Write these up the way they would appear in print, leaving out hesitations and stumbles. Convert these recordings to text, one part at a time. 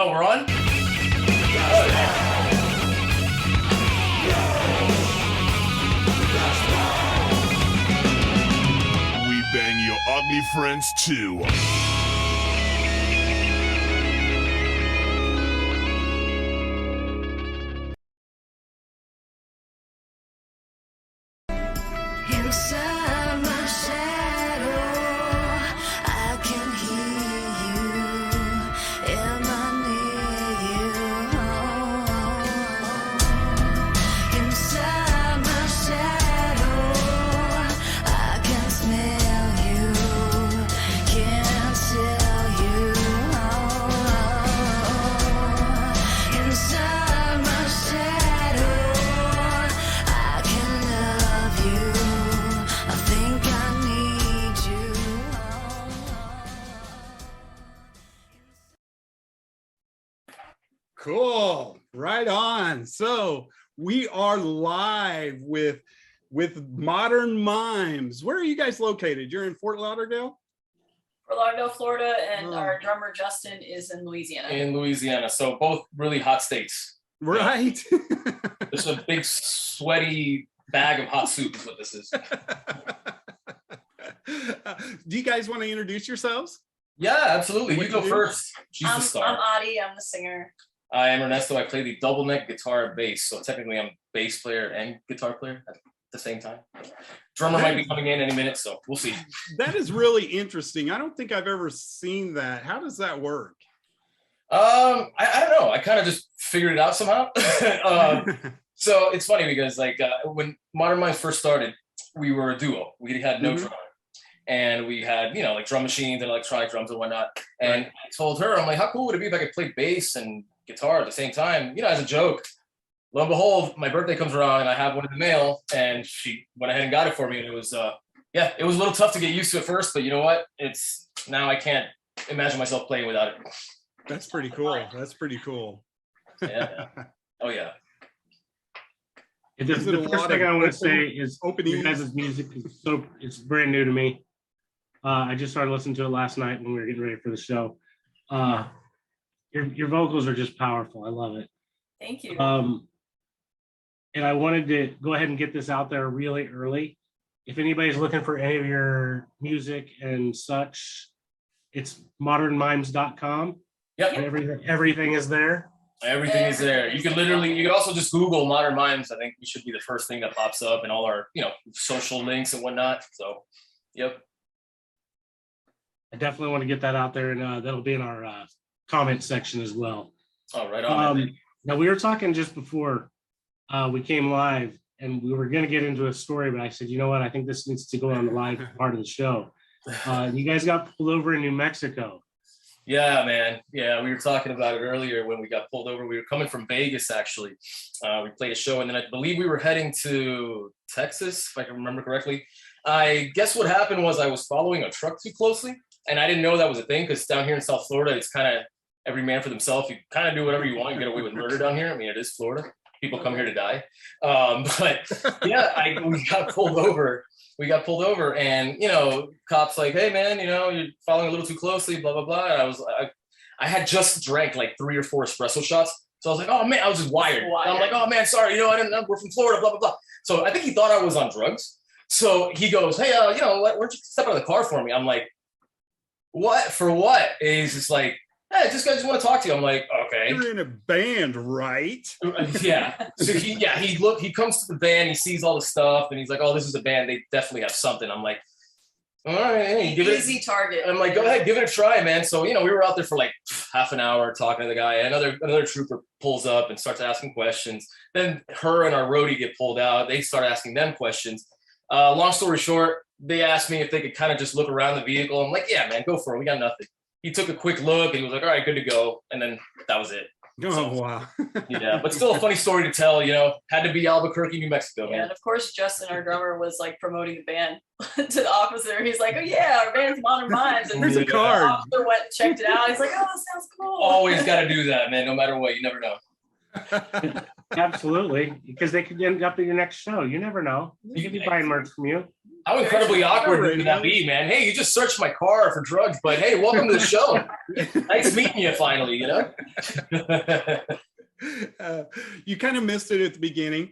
Oh, we're on? We bang your ugly friends too. Inside my shadow, I can hear you. Am I near you? Inside my shadow, I can smell you. Can't tell you. Inside my shadow, I can love you. I think I need you. Cool. Right on. So we are live with Modern Mimes. Where are you guys located? You're in Fort Lauderdale? Fort Lauderdale, Florida, and Oh. our drummer Justin is in Louisiana. In Louisiana. So both really hot states. Right. This is a big sweaty bag of hot soup is what this is. Do you guys want to introduce yourselves? Yeah, absolutely. What You do go you do? first. She's the I'm star. Adi, I'm the singer. I am Ernesto. I play the double neck guitar and bass. So technically I'm bass player and guitar player at the same time. Drummer might be coming in any minute, so we'll see. That is really interesting. I don't think I've ever seen that. How does that work? I don't know. I kind of just figured it out somehow. So it's funny because when Modern Minds first started, we were a duo. We had no drummer. And we had, like drum machines and electronic drums and whatnot. And I told her, I'm like, how cool would it be if I could play bass and guitar at the same time? As a joke. Lo and behold, my birthday comes around and I have one in the mail, and she went ahead and got it for me. And it was, it was a little tough to get used to at first, but you know what? Now I can't imagine myself playing without it. That's pretty cool. That's pretty cool. Yeah. Oh yeah. The Is it a first lot thing of I want to say is opening? your guys' music is it's brand new to me. I just started listening to it last night when we were getting ready for the show. Your vocals are just powerful. I love it. Thank you. And I wanted to go ahead and get this out there really early. If anybody's looking for any of your music and such, it's modernmimes.com. Yep. Everything is there. Everything is there. You can also just Google Modern Mimes. I think we should be the first thing that pops up, and all our, social links and whatnot. So, yep. I definitely want to get that out there, and that'll be in our comment section as well. Oh, right on. Now, we were talking just before we came live, and we were going to get into a story, but I said, you know what? I think this needs to go on the live part of the show. You guys got pulled over in New Mexico. Yeah, man. Yeah, we were talking about it earlier when we got pulled over. We were coming from Vegas, actually. We played a show, and then I believe we were heading to Texas, if I can remember correctly. I guess what happened was I was following a truck too closely, and I didn't know that was a thing, because down here in South Florida, it's kind of every man for themselves. You kind of do whatever you want and get away with murder down here. I mean, it is Florida. People come here to die. But yeah, we got pulled over. And, cops like, hey man, you're following a little too closely, blah, blah, blah. And I had just drank like 3 or 4 espresso shots. So I was like, oh man, I was just wired. And I'm like, oh man, sorry, I didn't know, we're from Florida, blah, blah, blah. So I think he thought I was on drugs. So he goes, hey, why don't you step out of the car for me? I'm like, what? For what? And he's just like, hey, this guy just want to talk to you. I'm like, okay. You're in a band, right? Yeah. So he comes to the band, he sees all the stuff, and he's like, oh, this is a band. They definitely have something. I'm like, all right, hey, give it Easy target. I'm like, go ahead, give it a try, man. So, we were out there for like half an hour talking to the guy. Another trooper pulls up and starts asking questions. Then her and our roadie get pulled out. They start asking them questions. Long story short, they asked me if they could kind of just look around the vehicle. I'm like, yeah, man, go for it. We got nothing. He took a quick look and he was like, all right, good to go. And then that was it. Oh, So, wow. Yeah, but still a funny story to tell, had to be Albuquerque, New Mexico, Yeah, man. and of course, Justin, our drummer, was like promoting the band to the officer. He's like, oh yeah, our band's Modern Minds. And Here's a the card. officer went and checked it out. He's like, oh, that sounds cool. Always got to do that, man, no matter what. You never know. Absolutely, because they could end up at your next show. You never know. They could be buying merch from you. How incredibly awkward would that radio. be, man? Hey, you just searched my car for drugs, but hey, welcome to the show. Nice meeting you finally, you know? You kind of missed it at the beginning.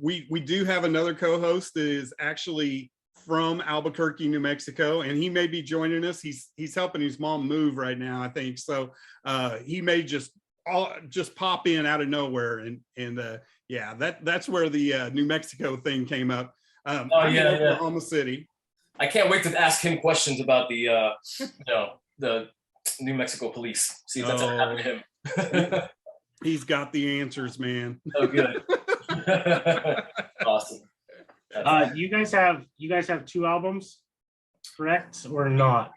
We do have another co-host that is actually from Albuquerque, New Mexico, and he may be joining us. He's helping his mom move right now, I think. So he may just pop in out of nowhere, and yeah, that's where the New Mexico thing came up. I'm in Oklahoma City. I can't wait to ask him questions about the the New Mexico police. See if that's ever happened to him. He's got the answers, man. Oh, good. Awesome. You guys have 2 albums, correct or not?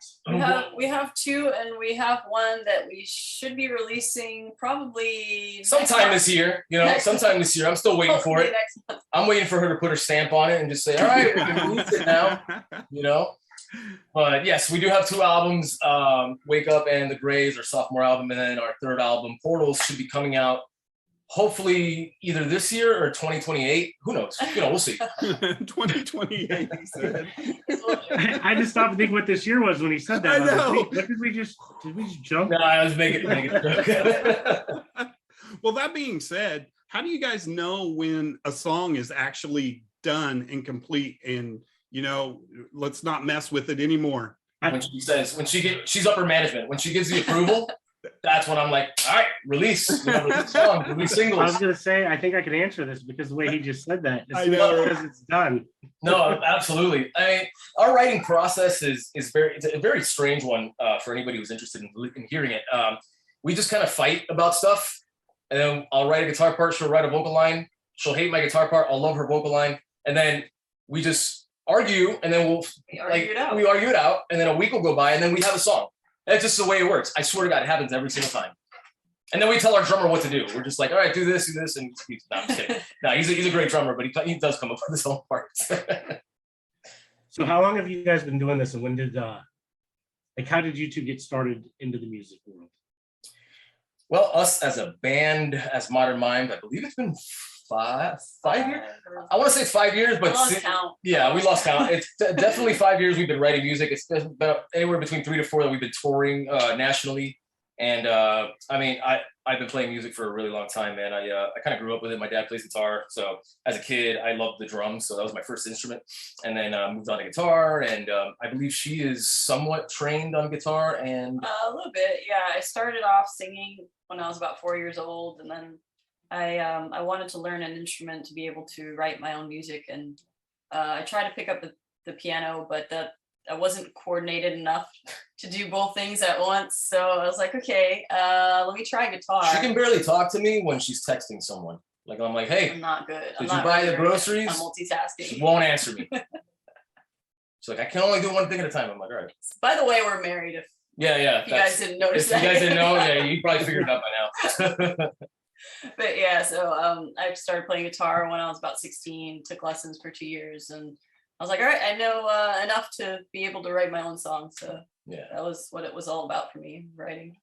We have 2, and we have one that we should be releasing probably Sometime this year, sometime this year. I'm still waiting for it. Next month. I'm waiting for her to put her stamp on it and just say, all right, we can release it now, But yes, we do have 2 albums. Wake Up and The Grays, our sophomore album, and then our 3rd album, Portals, should be coming out hopefully either this year or 2028. Who knows? We'll see. 2028, he said. I just stopped to think what this year was when he said that. I know. Like, what did we just jump? No, I was making a joke. Well, that being said, how do you guys know when a song is actually done and complete and, let's not mess with it anymore? When she says, she's upper management. When she gives the approval, that's when I'm like, all right, release songs, release singles. I was going to say, I think I could answer this because the way he just said that. I know. Because it's done. No, absolutely. I mean, our writing process is it's a very strange one for anybody who's interested in hearing it. We just kind of fight about stuff, and then I'll write a guitar part, she'll write a vocal line, she'll hate my guitar part, I'll love her vocal line, and then we just argue, and then we argue it out, and then a week will go by, and then we have a song. That's just the way it works. I swear to God, it happens every single time. And then we tell our drummer what to do. We're just like, all right, do this, and no, I'm just kidding. No, he's a great drummer, but he does come up with his own parts. So how long have you guys been doing this, and when did how did you 2 get started into the music world? Well, us as a band, as Modern Mimes, I believe it's been five years. I want to say 5 years, but yeah, we lost count. It's definitely 5 years we've been writing music. It's been anywhere between 3 to 4 that we've been touring nationally. And I mean, I've been playing music for a really long time, man. I kind of grew up with it. My dad plays guitar, so as a kid, I loved the drums, so that was my first instrument. And then moved on to guitar, and I believe she is somewhat trained on guitar. And a little bit, yeah. I started off singing when I was about 4 years old, and then I wanted to learn an instrument to be able to write my own music, and I tried to pick up the piano, but I wasn't coordinated enough to do both things at once. So I was like, okay, let me try guitar. She can barely talk to me when she's texting someone. Like, I'm like, hey, I'm not good. Did you buy the groceries? I'm multitasking. She won't answer me. She's like, I can only do one thing at a time. I'm like, all right. By the way, we're married. If Yeah. you guys didn't notice If that. you guys didn't know, yeah, you probably figured it out by now. But yeah, so I started playing guitar when I was about 16, took lessons for 2 years, and I was like, all right, I know enough to be able to write my own song. So Yeah. that was what it was all about for me, writing.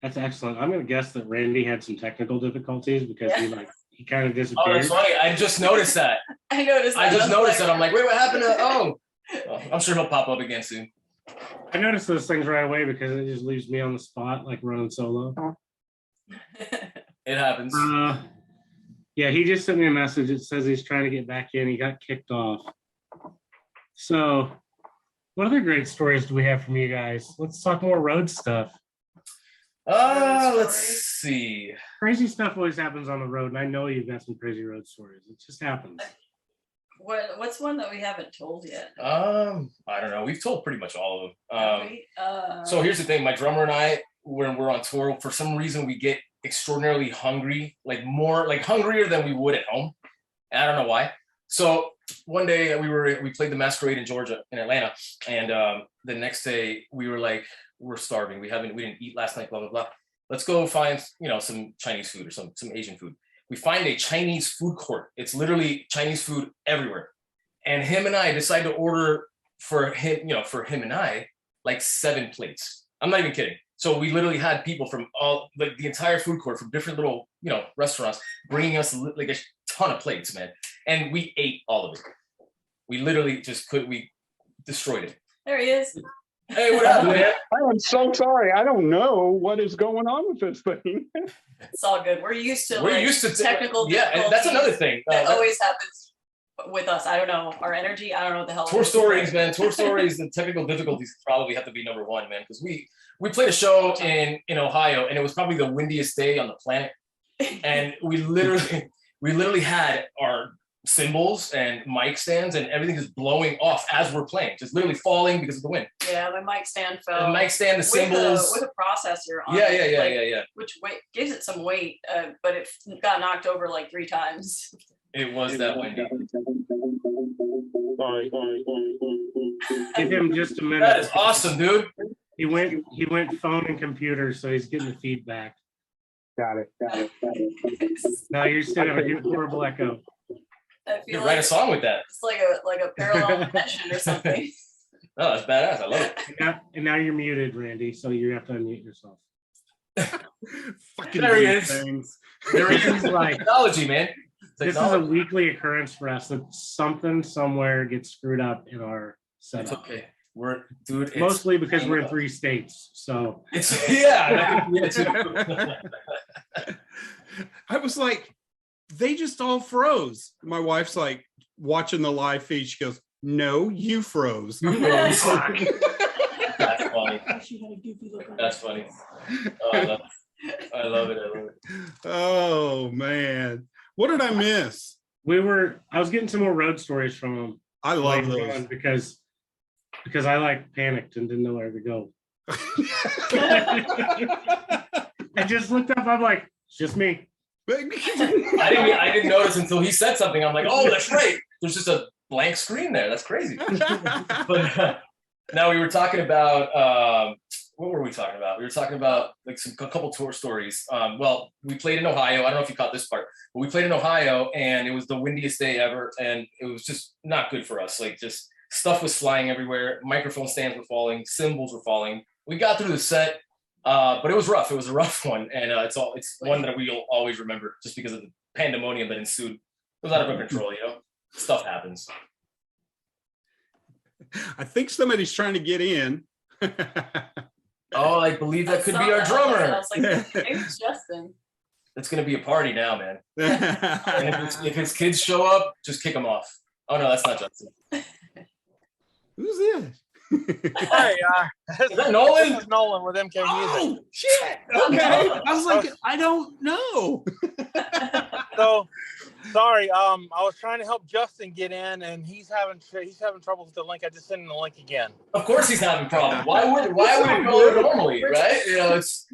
That's excellent. I'm going to guess that Randy had some technical difficulties because he kind of Oh, disappeared. that's funny. I just noticed that. I noticed that. I just was noticed like, that. I'm like, wait, what happened to? Oh, I'm sure he'll pop up again soon. I noticed those things right away because it just leaves me on the spot, like running solo. It happens. Yeah, he just sent me a message. It says he's trying to get back in. He got kicked off. So, what other great stories do we have from you guys? Let's talk more road stuff. Let's see. Crazy stuff always happens on the road, and I know you've got some crazy road stories. It just happens. What's one that we haven't told yet? I don't know. We've told pretty much all of them. Right? So here's the thing. My drummer and I, when we're on tour, for some reason we get extraordinarily hungry, like hungrier than we would at home. And I don't know why. So one day we played the Masquerade in Georgia, in Atlanta, and the next day we were like, we're starving. We didn't eat last night. Blah blah blah. Let's go find some Chinese food or some Asian food. We find a Chinese food court. It's literally Chinese food everywhere. And him and I decide to order for him and I like 7 plates. I'm not even kidding. So we literally had people from all like the entire food court from different little, restaurants bringing us like a ton of plates, man. And we ate all of it. We literally just we destroyed it. There he is. Hey, what happened, man? I am so sorry. I don't know what is going on with this thing. It's all good. We're used to technical yeah, and that's another thing. That always happens with us. I don't know. Our energy, I don't know what the hell. Tour stories, man. Tour stories and technical difficulties probably have to be number one, man. Because we played a show in Ohio, and it was probably the windiest day on the planet. And we literally had our cymbals and mic stands and everything just blowing off as we're playing, just literally falling because of the wind. Yeah, the mic stand fell. The mic stand, the cymbals. With a processor on yeah, it. Yeah. Which gives it some weight, but it got knocked over like 3 times. It was that windy. Sorry. Give him just a minute. That is awesome, dude. He went phone and computer, so he's getting the feedback. Got it. Now you're still gonna get horrible echo. I You feel write like a song with that. it's like a parallel dimension or something. Oh, that's badass. I love it. And now you're muted, Randy, so you have to unmute yourself. Fucking There he weird is. things. There is This is like technology, man. this is a Technology. weekly occurrence for us that something somewhere gets screwed up in our It's setup. okay. It's Mostly because we're in 3 states. So It's yeah. That could be it too. I was like, they just all froze. My wife's like watching the live feed. She goes, "No, you froze." That's funny. That's funny. Oh, I love it. Oh man, what did I miss? I was getting some more road stories from him. I love later those. on because I like panicked and didn't know where to go. I just looked up. I'm like, it's just me. I didn't notice until he said something. I'm like, oh, that's right. There's just a blank screen there. That's crazy. But now we were talking about what were we talking about? We were talking about like a couple tour stories. Well, we played in Ohio. I don't know if you caught this part, but we played in Ohio, and it was the windiest day ever, and it was just not good for us. Like, just stuff was flying everywhere. Microphone stands were falling. Cymbals were falling. We got through the set, but it was rough. It was a rough one, and it's one that we'll always remember just because of the pandemonium that ensued. It was out of our control, Stuff happens. I think somebody's trying to get in. Oh, I believe that could be our I drummer. was like, maybe it's Justin. It's gonna be a party now, man. And if his kids show up, just kick them off. Oh no, that's not Justin. Who's this? Hey, Is that Nolan? this is Nolan with MK Music. Oh shit! Okay, I was like, I don't know. So, sorry, I was trying to help Justin get in, and he's having trouble with the link. I just sent him the link again. Of course he's having problems. Why would it go normally, right? It's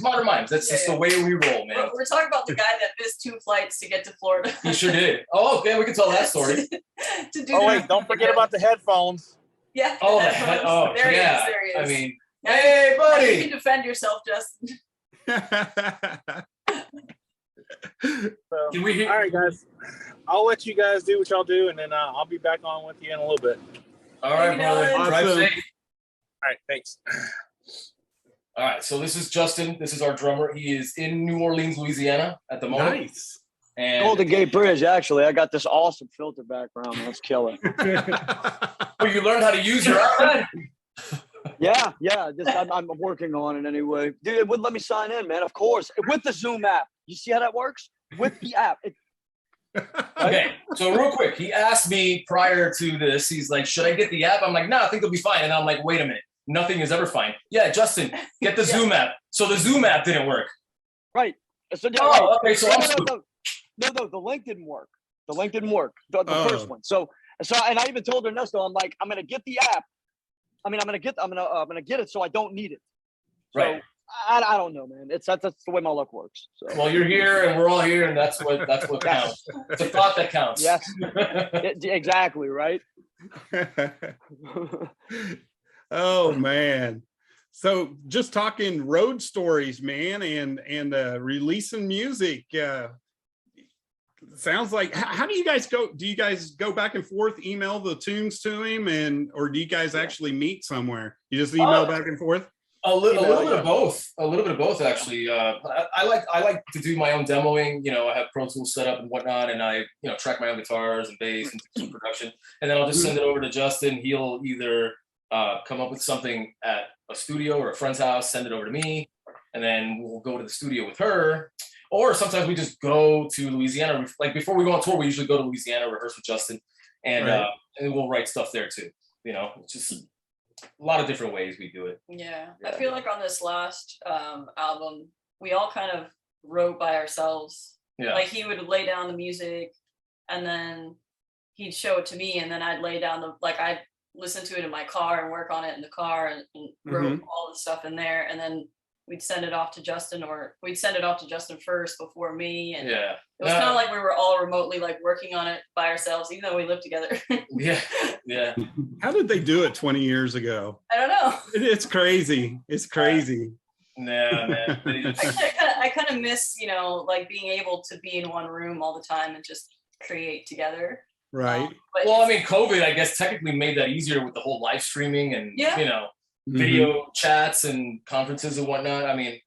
modern Mimes. That's just the way we roll, man. We're talking about the guy that missed 2 flights to get to Florida. He sure did. Oh, okay, we can tell that story. Oh wait, don't forget about the headphones. Yeah. Oh, there yeah. He is. I mean, hey, Now you buddy. can defend yourself, Justin. So, Can we hear? all right, guys. I'll let you guys do what y'all do, and then I'll be back on with you in a little bit. All right, brother. Awesome. Drive safe. All right, thanks. All right, so this is Justin. This is our drummer. He is in New Orleans, Louisiana at the moment. Nice. And Golden Gate Bridge, actually. I got this awesome filter background. Let's kill it. oh, you learned how to use your iPad? Yeah. I'm working on it anyway. Dude, it wouldn't let me sign in, man. Of course. With the Zoom app. You see how that works? With the app. Okay, so real quick, he asked me prior to this, he's like, should I get the app? I'm like, no, I think it'll be fine. And I'm like, wait a minute, nothing is ever fine. Yeah, Justin, get the Zoom app. So the Zoom app didn't work. Right. So, yeah, Oh, right. okay, so I'm screwed. No, the link didn't work. The link didn't work. The first one. So, and I even told Ernesto, I'm like, I'm gonna get the app. I'm gonna get it so I don't need it. So, Right. I don't know, man. That's the way my luck works. So. Well, you're here and we're all here, and that's what counts. It's a thought that counts. Yes. Exactly, right? Oh man. So just talking road stories, man, and releasing music. Sounds like, how do you guys go? Do you guys go back and forth, email the tunes to him, or do you guys actually meet somewhere? You just email back and forth? A little Email, bit yeah. of both. A little bit of both, actually. I like to do my own demoing. You know, I have Pro Tools set up and whatnot, and I track my own guitars and bass and do some production, and then I'll just send it over to Justin. He'll either come up with something at a studio or a friend's house, send it over to me, and then we'll go to the studio with her. Or sometimes we just go to Louisiana. Like before we go on tour, we usually go to Louisiana, rehearse with Justin, and Right. and we'll write stuff there too. It's just a lot of different ways we do it. Yeah, I feel like on this last album, we all kind of wrote by ourselves. Yeah. Like he would lay down the music, and then he'd show it to me, and then I'd lay down I'd listen to it in my car and work on it in the car, and wrote all the stuff in there, and then we'd send it off to Justin, or we'd send it off to Justin first before me, and Yeah. it was kind of like we were all remotely working on it by ourselves, even though we lived together. Yeah. How did they do it 20 years ago? I don't know. It's crazy. It's crazy. Yeah, man. I kind of miss, being able to be in one room all the time and just create together. Right. But Well, I mean, COVID, I guess, technically made that easier with the whole live streaming and, video chats and conferences and whatnot. I mean,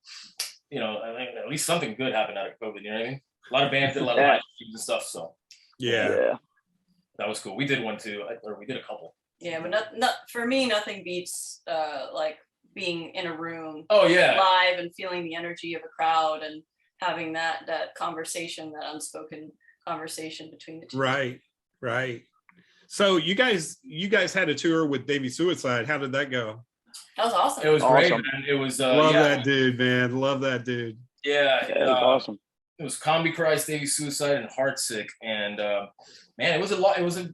I think at least something good happened out of COVID, you know what I mean? A lot of bands did a lot of live streams and stuff, so. Yeah. That was cool. We did one too, or we did a couple. Yeah, but not for me, nothing beats being in a room live and feeling the energy of a crowd and having that conversation, that unspoken conversation between the two. Right. So you guys had a tour with Davey Suicide. How did that go? That was awesome. It was great, Awesome. man. It was Love that dude, man. Love that dude. Yeah, Yeah, it was awesome. It was Combi Christ, Davey Suicide, and Heartsick, and man, it was a lot. It was a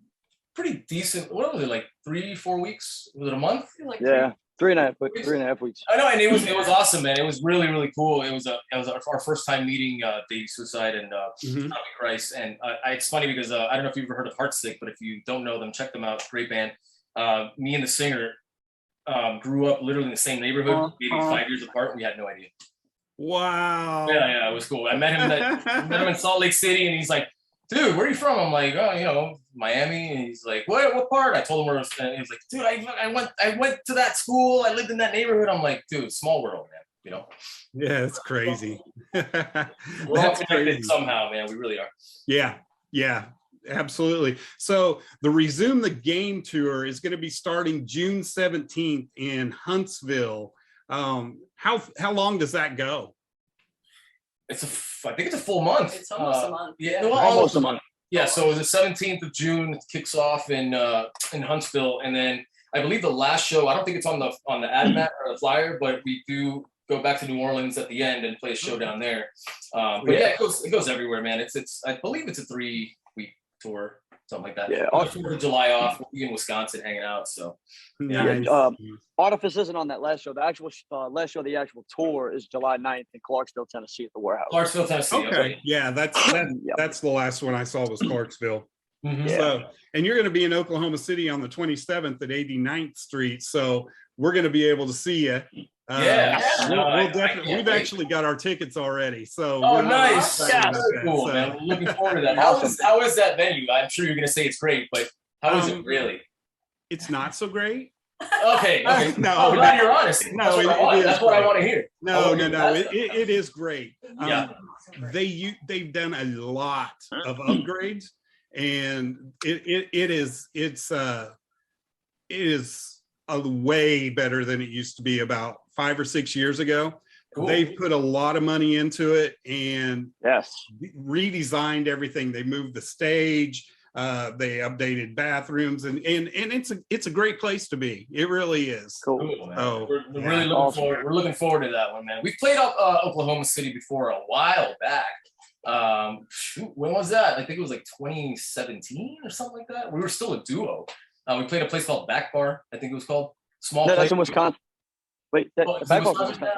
pretty decent. What was it, like 3-4 weeks? Was it a month? Yeah, 3.5 weeks. I know, and it was awesome, man. It was really, really cool. It was our first time meeting Davey Suicide and Combi Christ, and it's funny because I don't know if you've ever heard of Heartsick, but if you don't know them, check them out. Great band. Me and the singer grew up literally in the same neighborhood, maybe 5 years apart. And we had no idea. Wow. Yeah, it was cool. I met him in Salt Lake City, and he's like, "Dude, where are you from?" I'm like, "Oh, Miami." And he's like, "What part?" I told him where I was. And he was like, "Dude, I went to that school. I lived in that neighborhood." I'm like, "Dude, small world, man. Yeah, it's crazy. We're all That's connected crazy. somehow, man. We really are." Yeah, absolutely. So the Resume the Game tour is going to be starting June 17th in Huntsville. How long does that go? I think it's a full month. It's almost a month. Yeah, Yeah. well, Almost a month. Yeah, so the 17th of June kicks off in Huntsville, and then I believe the last show, I don't think it's on the ad mat or the flyer, but we do go back to New Orleans at the end and play a show down there. But yeah, it goes everywhere, man. It's I believe it's a 3-week tour, something like that. Yeah, We'll have 4th of July off. We'll be in Wisconsin hanging out. So Nice. Artifice isn't on that last show. The actual last show, the actual tour is July 9th in Clarksville, Tennessee at the warehouse. Clarksville, Tennessee. Okay. Yeah, that's the last one I saw was Clarksville. Mhm. Yeah. So, and you're going to be in Oklahoma City on the 27th at 89th Street. So we're going to be able to see you. We've actually got our tickets already. So Oh, we're nice. excited about Very that. cool, So, man. We're looking forward to that. How is that venue? I'm sure you're going to say it's great, but how is it really? it's not so great. Okay. No, I'm glad you're honest. No, That's what I it want. is That's what I great. want to hear. No. It is great. Yeah. They've done a lot of upgrades, and it is a way better than it used to be about 5 or 6 years ago. Cool. They've put a lot of money into it and Yes. redesigned everything. They moved the stage. They updated bathrooms, and it's a great place to be. It really is. Cool. Cool, man. Oh, We're yeah. really looking Awesome. forward. We're looking forward to that one, man. We've played up Oklahoma City before a while back. When was that? I think it was like 2017 or something like that. We were still a duo. We played a place called Back Bar, I think it was called. Small No, place. that's in Wisconsin. Wait, Oh, it's in back off Wisconsin?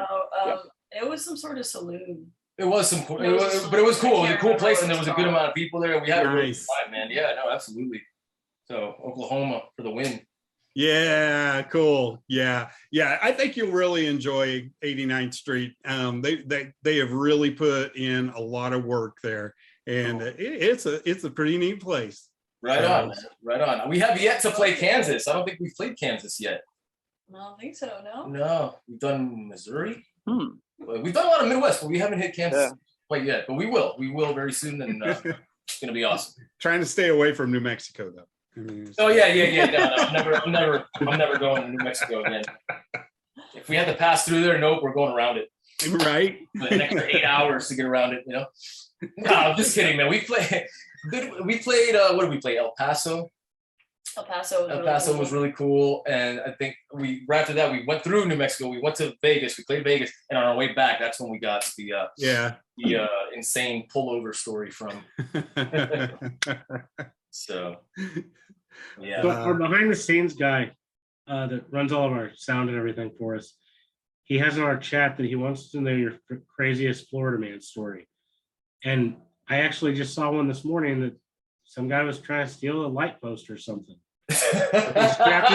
No, it was some sort of saloon. It was some cool, It was but it was cool. It was a can't cool remember place, what and there it's was a good called. amount of people there. We had a really Nice. good vibe, man. Yeah, no, absolutely. So Oklahoma for the win. Yeah, cool. Yeah. I think you'll really enjoy 89th Street. They have really put in a lot of work there, and it's a pretty neat place. Right on, man. Right on. We have yet to play Kansas. I don't think we've played Kansas yet. I don't think so. No. No, we've done Missouri. Hmm. We've done a lot of Midwest, but we haven't hit camps Yeah. quite yet. But we will. We will very soon, and it's gonna be awesome. Trying to stay away from New Mexico, though. I mean, Oh yeah. No, I'm never going to New Mexico again. If we had to pass through there, nope, we're going around it. right? An extra 8 hours to get around it, you know. No, I'm just kidding, man. We played. What did we play? El Paso. El Paso. El Paso was really cool, and I think right after that we went through New Mexico. We went to Vegas. We played Vegas, and on our way back, that's when we got the insane pullover story from. So, yeah. So our behind the scenes guy that runs all of our sound and everything for us, he has in our chat that he wants to know your craziest Florida man story. And I actually just saw one this morning that some guy was trying to steal a light post or something. He strapped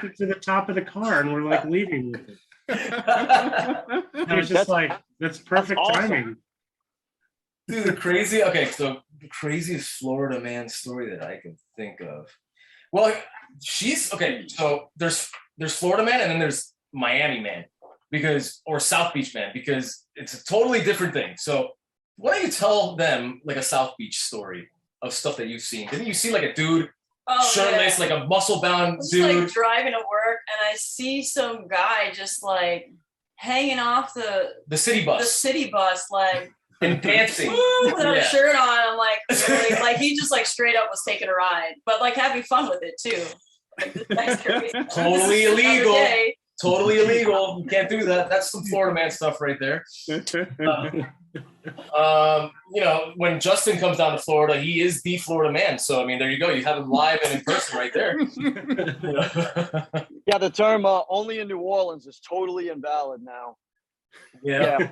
it to the top of the car and we're like leaving with it. I was just like, that's perfect awesome. timing. Dude, so the craziest Florida man story that I can think of. Well, so there's Florida man and then there's Miami man or South Beach man, because it's a totally different thing. So why don't you tell them like a South Beach story of stuff that you've seen? Didn't you see like a dude shirtless, like a muscle bound dude? Like driving to work and I see some guy just like hanging off the city bus. Like and dancing with a shirt on. I'm like, really? Like he just like straight up was taking a ride, but like having fun with it too. Like, this guy's crazy. Totally illegal. Totally illegal. You can't do that. That's some Florida man stuff right there. When Justin comes down to Florida, he is the Florida man. So I mean, there you go. You have him live and in person right there. Yeah, the term "only in New Orleans" is totally invalid now. Yeah.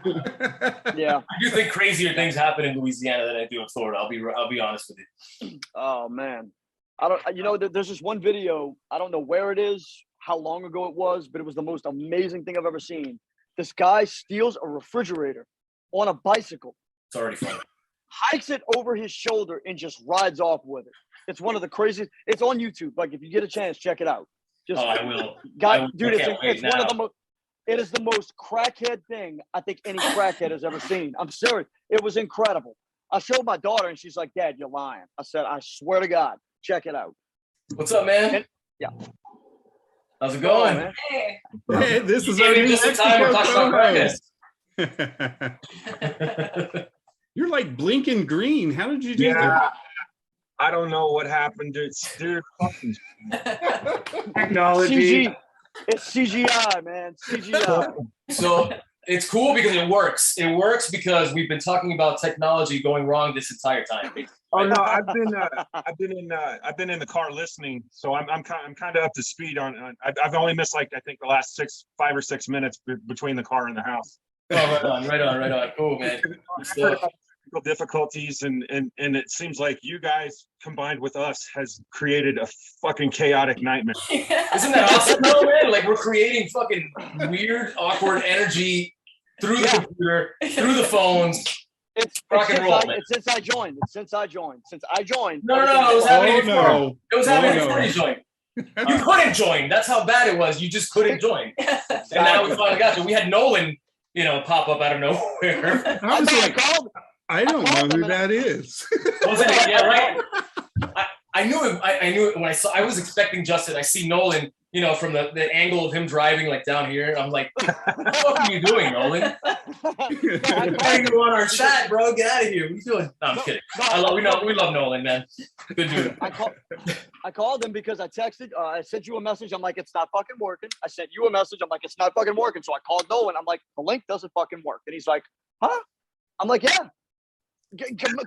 Yeah. I do think crazier things happen in Louisiana than I do in Florida. I'll be honest with you. Oh man, I don't. There's this one video. I don't know where it is, how long ago it was, but it was the most amazing thing I've ever seen. This guy steals a refrigerator on a bicycle. It's already fun. Hikes it over his shoulder and just rides off with it. It's one of the craziest. It's on YouTube. Like if you get a chance, check it out. I will. Dude, it's one of the most. It is the most crackhead thing I think any crackhead has ever seen. I'm serious. It was incredible. I showed my daughter and she's like, "Dad, you're lying." I said, "I swear to God, check it out." What's up, man? Yeah. How's it going? Man. Hey, this is our our new new You're like blinking green. How did you do that? I don't know what happened, dude. Fucking Technology. It's CGI, man. CGI. So it's cool because it works. It works because we've been talking about technology going wrong this entire time. Oh no, I've been in the car listening, so I'm kind of up to speed on. I've only missed like I think the last 5 or 6 minutes between the car and the house. Oh, right on. Cool, man. Difficulties and it seems like you guys combined with us has created a fucking chaotic nightmare. Isn't that awesome though, man? Like we're creating fucking weird, awkward energy through the computer, through the phones. It's rock and roll, man. It's since I joined. Since I joined. No, it was happening before. It was happening before you joined. You couldn't join. That's how bad it was. You just couldn't join. And now we finally got you. We had Nolan, pop up out of nowhere. I don't know who that is. Yeah, right. I knew it. I knew it when I was expecting Justin. I see Nolan, from the angle of him driving like down here. I'm like, what the fuck are you doing, Nolan? I'm trying to go on our chat, bro. Get out of here. What are you doing? No, I'm kidding. We love Nolan, man. Good dude. I called him because I texted. I sent you a message. I'm like, it's not fucking working. I sent you a message. I'm like, it's not fucking working. So I called Nolan. I'm like, the link doesn't fucking work. And he's like, huh? I'm like, yeah.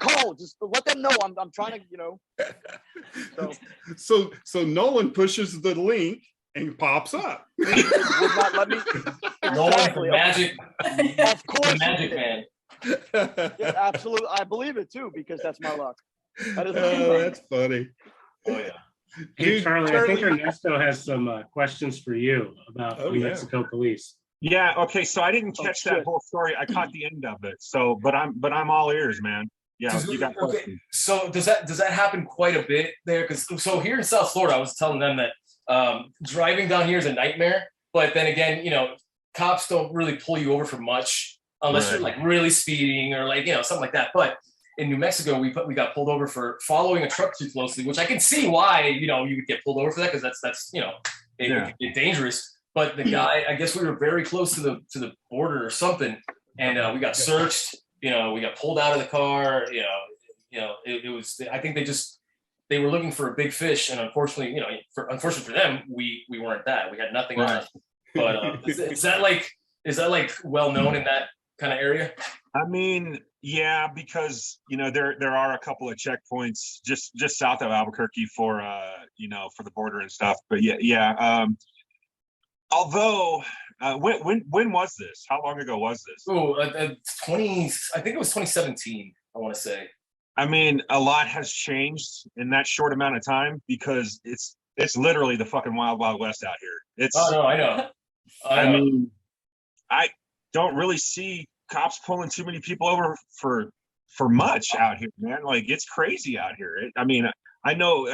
Call. Just let them know. I'm trying to, So Nolan pushes the link and pops up. Would not let me. Nolan, magic. Of course, the magic man. Yeah, absolutely. I believe it too because that's my luck. That's funny. Oh yeah. Hey, Charlie, I think Ernesto has some questions for you about New Mexico police. Yeah. Okay. So I didn't catch that whole story. I caught the end of it. So, but I'm all ears, man. Yeah. You got okay. So does that happen quite a bit there? Because so here in South Florida, I was telling them that Driving down here is a nightmare. But then again, you know, cops don't really pull you over for much unless you're like really speeding or like, you know, something like that. But in New Mexico, we got pulled over for following a truck too closely, which I can see why, you know, you would get pulled over for that because that's you know, it could get dangerous. But the guy, I guess we were very close to the border or something, and we got searched. You know, we got pulled out of the car. It was. I think they were looking for a big fish, and unfortunately, you know, unfortunately for them, we weren't that. We had nothing on us. But is that like well known in that kind of area? I mean, yeah, because you know there are a couple of checkpoints just south of Albuquerque for you know, for the border and stuff. But yeah. Although, when was this? How long ago was this? Oh, I think it was 2017. I want to say. I mean, a lot has changed in that short amount of time because it's literally the fucking wild, wild west out here. It's. Oh no, I know. I mean, I don't really see cops pulling too many people over for much out here, man. Like it's crazy out here. I mean, I know.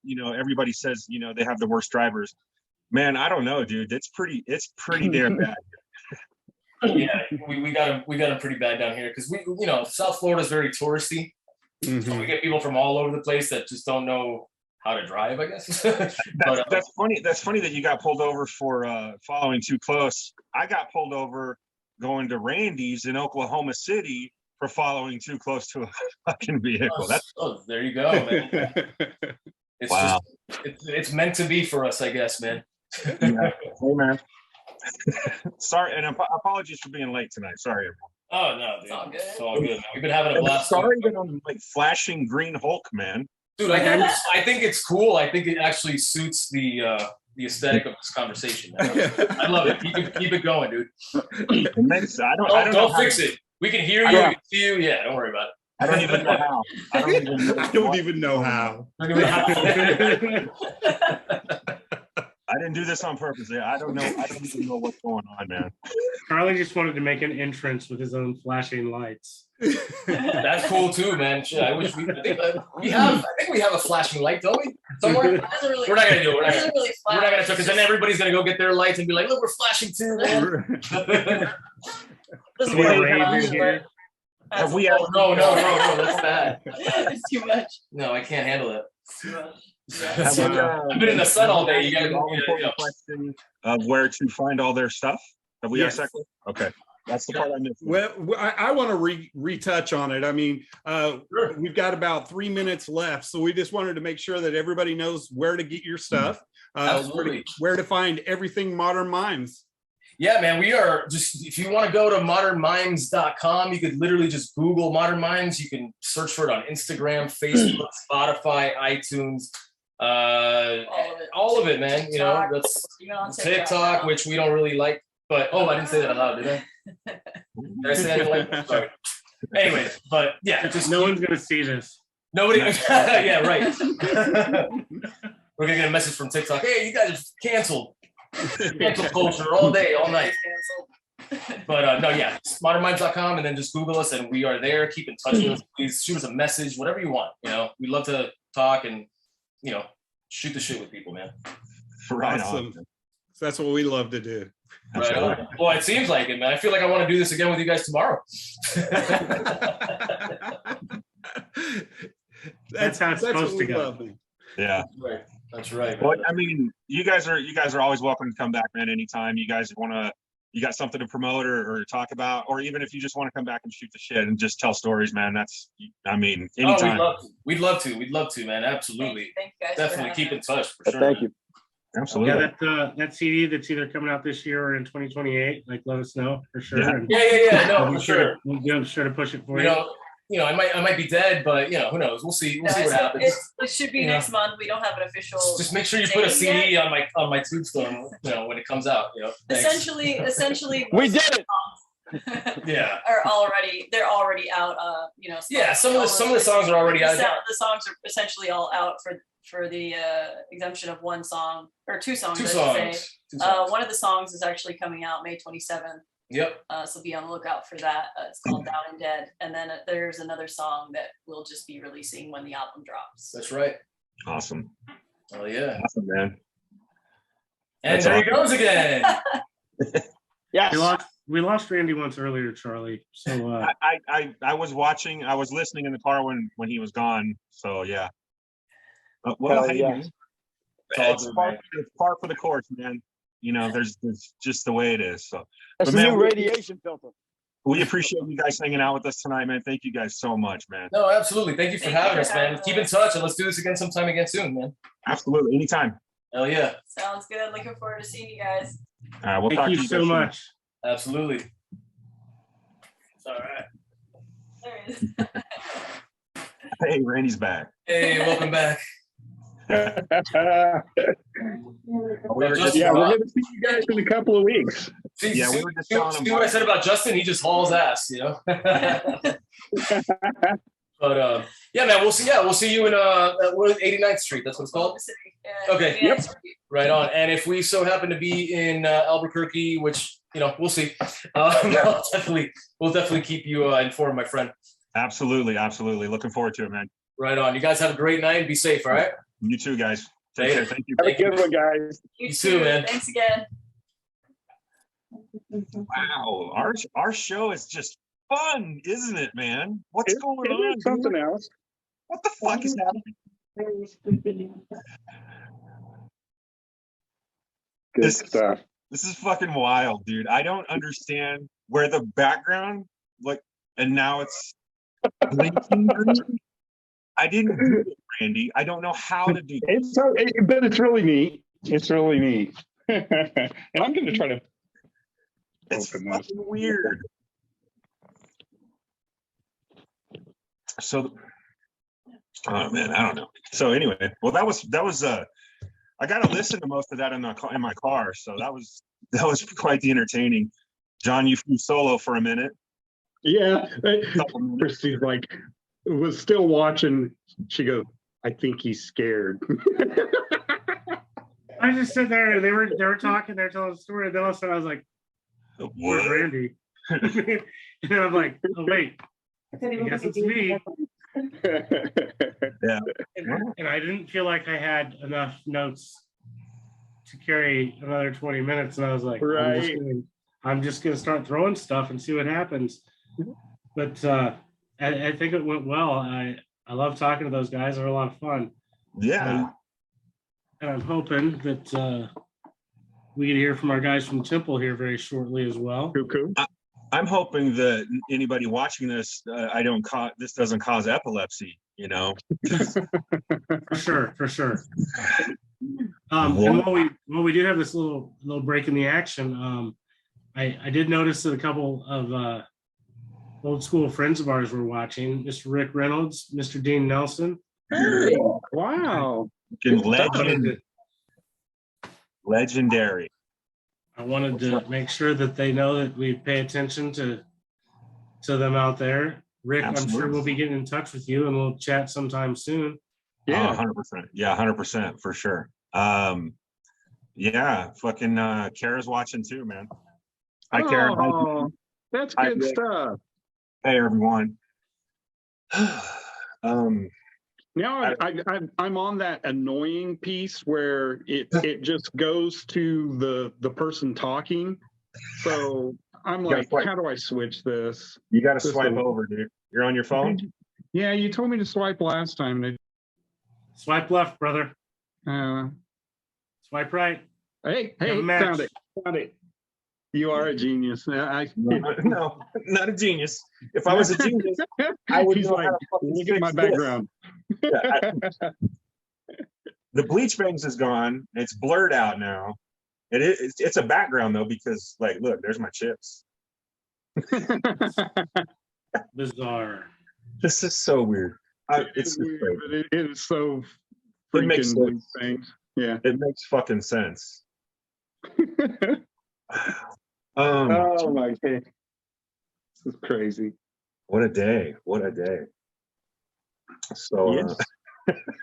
You know, everybody says, you know, they have the worst drivers. Man, I don't know, dude. It's pretty damn bad. Yeah, we got them pretty bad down here because you know, South Florida is very touristy. So we get people from all over the place that just don't know how to drive, I guess. That's funny. That's funny that you got pulled over for following too close. I got pulled over going to Randy's in Oklahoma City for following too close to a fucking vehicle. There you go, man. It's wow. It's meant to be for us, I guess, man. Yeah. Hey, man. Sorry, and apologies for being late tonight. Sorry, everyone. Oh no, dude. It's all good. We've been having a blast. Sorry that I'm like flashing green Hulk, man. Dude, I think it's cool. I think it actually suits the aesthetic of this conversation. I love it. Keep it going, dude. Don't fix it. We can hear you. We can see you. Yeah, don't worry about it. I don't even know how. I don't even know how. I didn't do this on purpose. I don't know. I don't even know what's going on, man. Charlie just wanted to make an entrance with his own flashing lights. That's cool too, man. Shit, I wish we. I think we have a flashing light, don't we? Somewhere. We're not gonna do it. We're not gonna because then everybody's gonna go get their lights and be like, "Look, we're flashing too." Man. Have we? No, that's bad. It's too much. No, I can't handle it. Too much. I've been in the sun all day. You got question of where to find all their stuff. Have we asked that? Okay, that's the part I missed. Well, I want to retouch on it. I mean, we've got about 3 minutes left, so we just wanted to make sure that everybody knows where to get your stuff, where to find everything Modern Mimes. Yeah, man, we are just, if you want to go to modernmimes.com, you could literally just Google Modern Mimes. You can search for it on Instagram, Facebook, Spotify, iTunes, all of it, man. You know, that's TikTok, which we don't really like, but I didn't say that out loud, did I? Did I say that like? Sorry. Anyway, but yeah, just no one's gonna see this. Nobody. Yeah, right. We're gonna get a message from TikTok. Hey, you guys are canceled. Cancel culture all day, all night. But no, yeah, modernmimes.com, and then just Google us, and we are there. Keep in touch with us. Please shoot us a message, whatever you want. You know, we love to talk and, you know, shoot the shit with people, man. Right awesome. on. So that's what we love to do. Right on. Well, it seems like it, man. I feel like I want to do this again with you guys tomorrow. That's how it's supposed to go. Yeah. Right. That's right. Well, I mean, you guys are always welcome to come back, man. Anytime you guys you got something to promote or talk about, or even if you just want to come back and shoot the shit and just tell stories, man. That's, I mean, anytime. We'd love to, man. Absolutely. Thank you guys. Definitely keep in touch for sure. Thank you. Absolutely. Yeah, that CD that's either coming out this year or in 2028. Like, let us know for sure. Yeah. No, for sure. We'll be sure to push it for you. You know, I might be dead, but you know, who knows? We'll see. We'll see what happens. It should be next month. We don't have an official. Just make sure you put a CD on my tombstone. You know, when it comes out. You know. Essentially. We did it. Yeah. They're already out. You know. Yeah. Some of the songs are already out. The songs are essentially all out for the exemption of one song or two songs. One of the songs is actually coming out May 27th. Yep. So be on the lookout for that. It's called Down and Dead. And then there's another song that we'll just be releasing when the album drops. That's right. Awesome. Oh yeah. Awesome, man. And That's there he goes again. Yes. We lost Randy once earlier, Charlie. So I was watching. I was listening in the car when he was gone. So yeah. Well, Hell hey, yeah. man. It's par for the course, man. You know, there's just the way it is. So, That's but the man, new radiation filter. we appreciate you guys hanging out with us tonight, man. Thank you guys so much, man. No, absolutely. Thank you for Thank you having for us, man. having Keep in us. touch and let's do this again sometime again soon, man. Absolutely, anytime. Hell yeah. Sounds good. Looking forward to seeing you guys. All right, we'll talk thank to you you so guys soon. much. Absolutely. All right. There he is. Hey, Randy's back. Hey, welcome back. We were just, Yeah, we're going to see you guys in a couple of weeks. See, yeah, we see, were just see, telling him. see what I said about Justin? He just hauls ass, you know. But yeah, man, we'll see. Yeah, we'll see you in 89th Street. That's what it's called. Yeah, Okay. yeah. Right on. And if we so happen to be in Albuquerque, which we'll see. We'll definitely keep you informed, my friend. Absolutely, absolutely. Looking forward to it, man. Right on. You guys have a great night. Be safe. All right. You too, guys. Take Later. care. Thank you. Have a good one, guys. You too, man. Thanks again. Wow, our show is just fun, isn't it, man? What's going It on? is something dude? else. What the fuck is happening? Good This- stuff. This is fucking wild, dude. I don't understand where the background, like, and now it's blinking green. I didn't do it, Randy. I don't know how to do it. But it's really neat. It's really neat. And I'm going to try to It's open fucking this. weird. So, oh man, I don't know. So anyway, well, that was I got to listen to most of that in my car. So that was quite the entertaining. John, you flew solo for a minute. Yeah. Couple minutes. Christy's like, was still watching. She goes, I think he's scared. I just sit there and they were talking, they're telling a story, and then all of a sudden I was like, where's What? Randy? And then I'm like, oh wait, I guess it's me. Yeah. And I didn't feel like I had enough notes to carry another 20 minutes. And I was like, Right. I'm just gonna start throwing stuff and see what happens. But I think it went well. I love talking to those guys. They're a lot of fun. Yeah. And I'm hoping that we can hear from our guys from Temple here very shortly as well. Cuckoo. I'm hoping that anybody watching this, this doesn't cause epilepsy, you know? For sure. And while we do have this little break in the action, I did notice that a couple of old school friends of ours were watching. Mr. Rick Reynolds, Mr. Dean Nelson. Hey, wow. Legendary. I wanted to make sure that they know that we pay attention to them out there. Rick, Absolutely. I'm sure we'll be getting in touch with you and we'll chat sometime soon. Yeah. 100%. Yeah, 100% for sure. Yeah, fucking Kara's watching too, man. Hi, Kara. Oh, that's Hi, good Rick. stuff. Hey, everyone. Now I'm on that annoying piece where it just goes to the person talking. So I'm You gotta like, swipe. how do I switch this? You got to This swipe is- over, dude. You're on your phone? Yeah, you told me to swipe last time. Swipe left, brother. Uh, Swipe right. hey, Have a hey, match. found it. You are a genius. No, not a genius. If I was a genius, I would He's know like, how to fucking look at my fix this. background. The bleach bangs is gone. It's blurred out now. It's a background though, because like, look, there's my chips. Bizarre. This is so weird. It's just weird, great. but it is so It makes freaking sense. things. Yeah. It makes fucking sense. Oh my god. This is crazy. What a day. What a day. So Yes.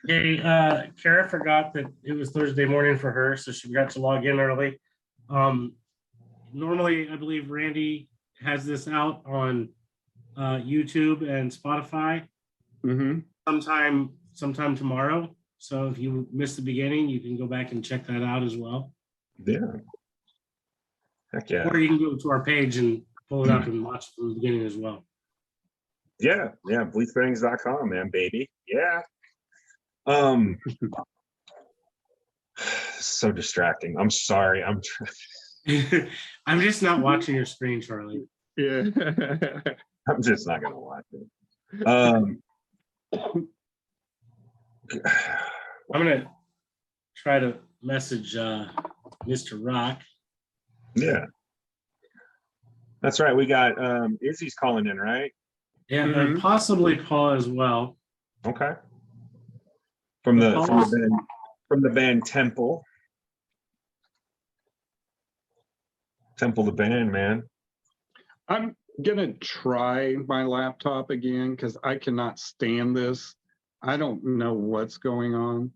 Hey, Kara forgot that it was Thursday morning for her, so she forgot to log in early. Normally, I believe Randy has this out on YouTube and Spotify Mm-hmm. sometime tomorrow. So if you missed the beginning, you can go back and check that out as well. Yeah. Heck yeah. Or you can go to our page and pull it up and watch from the beginning as well. Yeah, bleedfangs.com, man, baby. Yeah. So distracting. I'm sorry. I'm just not watching your screen, Charlie. Yeah. I'm just not gonna watch it. I'm gonna try to message Mr. Rock. Yeah. That's right. We got Izzy's calling in, right? Yeah, and possibly Paul as well. Okay. From the band Temple. Temple the band, man. I'm gonna try my laptop again because I cannot stand this. I don't know what's going on.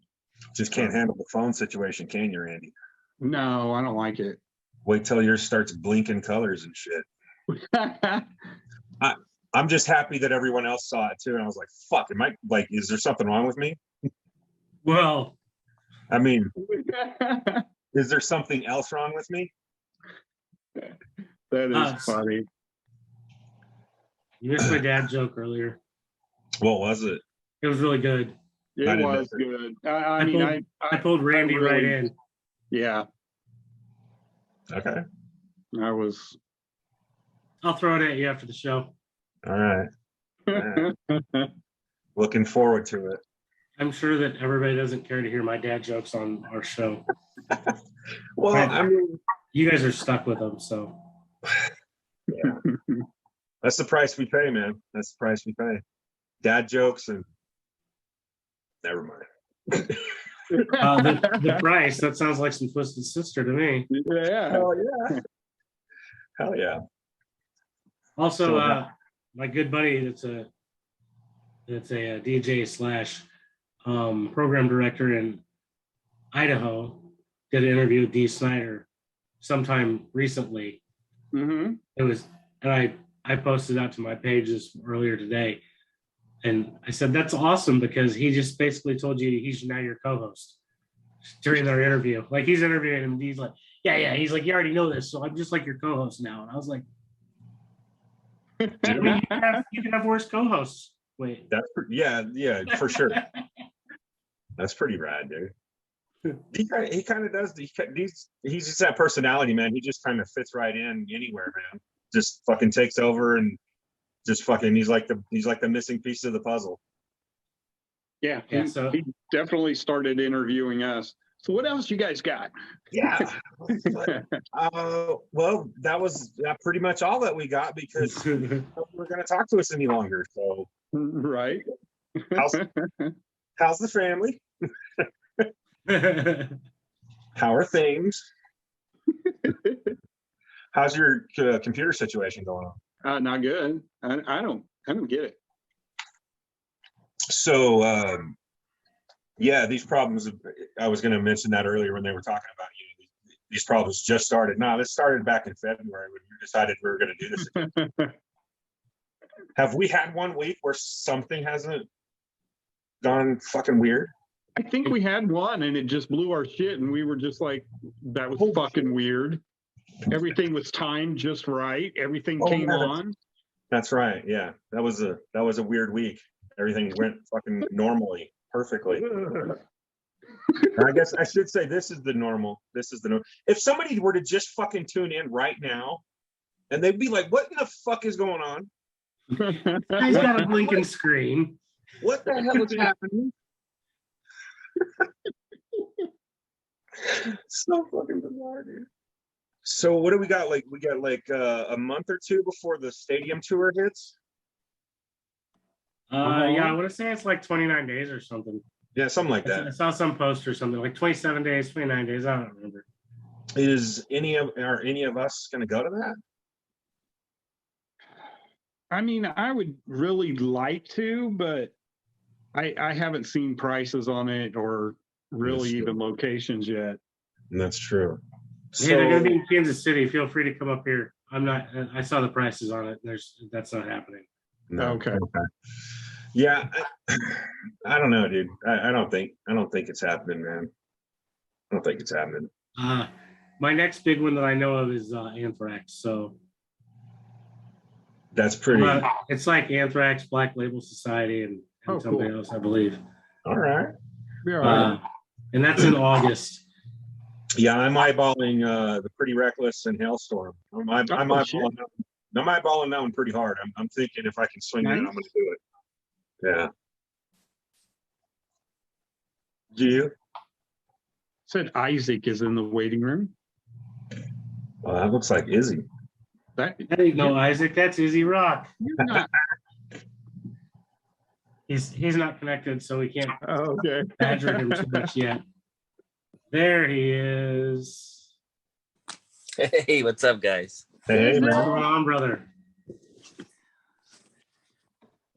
Just can't handle the phone situation, can you, Randy? No, I don't like it. Wait till yours starts blinking colors and shit. I'm just happy that everyone else saw it too. And I was like, fuck, is there something wrong with me? Well, I mean, is there something else wrong with me? That is funny. You missed my dad joke earlier. What was it? It was really good. It was good. I pulled Randy right in. Yeah. Okay. I'll throw it at you after the show. All right. Looking forward to it. I'm sure that everybody doesn't care to hear my dad jokes on our show. Well, I mean, you guys are stuck with them, so. Yeah. That's the price we pay, man. That's the price we pay. Dad jokes and never mind. The price, that sounds like some Twisted Sister to me. Yeah. Hell yeah. Hell yeah. Also, my good buddy that's a DJ slash program director in Idaho did an interview with Dee Snider sometime recently. Mm-hmm. It was, and I posted out to my pages earlier today, and I said that's awesome because he just basically told you he's now your co-host during their interview. Like he's interviewing him, and he's like, yeah. He's like, you already know this, so I'm just like your co-host now. And I was like, I mean, you can have worse co-hosts. Wait, yeah, for sure. That's pretty rad, dude. He kind of does. He's just that personality, man. He just kind of fits right in anywhere, man. Just fucking takes over and just fucking. He's like the missing piece of the puzzle. Yeah, so he definitely started interviewing us. So what else you guys got? Yeah. Well, that was pretty much all that we got because we're going to talk to us any longer. So right. How's the family? How are things? How's your computer situation going on? Not good. I don't get it. So yeah, these problems. I was going to mention that earlier when they were talking about these problems just started. No, this started back in February when we decided we were going to do this again. Have we had 1 week where something hasn't gone fucking weird? I think we had one and it just blew our shit and we were just like, that was fucking weird. Everything was timed just right. Everything came on. That's right. Yeah. That was a weird week. Everything went fucking normally, perfectly. I guess I should say this is the normal. If somebody were to just fucking tune in right now and they'd be like, what in the fuck is going on? He's got a blinking screen. What the hell is happening? So fucking bizarre, dude. So what do we got? We got a month or two before the stadium tour hits. Yeah, I want to say it's like 29 days or something. Yeah, something like that. I saw some post or something like 27 days, 29 days. I don't remember. Are any of us going to go to that? I mean, I would really like to, but I haven't seen prices on it or really even locations yet. And that's true. So, hey, they're going to be in Kansas City. Feel free to come up here. I saw the prices on it. That's not happening. No. Okay. Yeah, I don't know, dude. I don't think it's happening, man. I don't think it's happening. My next big one that I know of is Anthrax. So That's pretty. it's like Anthrax, Black Label Society, and something else, I believe. All right. And that's in August. Yeah, I'm eyeballing the Pretty Reckless and Hailstorm. I'm eyeballing that one pretty hard. I'm thinking if I can swing it, I'm going to do it. Yeah. Do you? Said Isaac is in the waiting room. Oh, that looks like Izzy. There you go, Isaac. That's Izzy Rock. He's not connected, so we can't badger him too much yet. There he is. Hey, what's up, guys? Hey, what's going on, brother?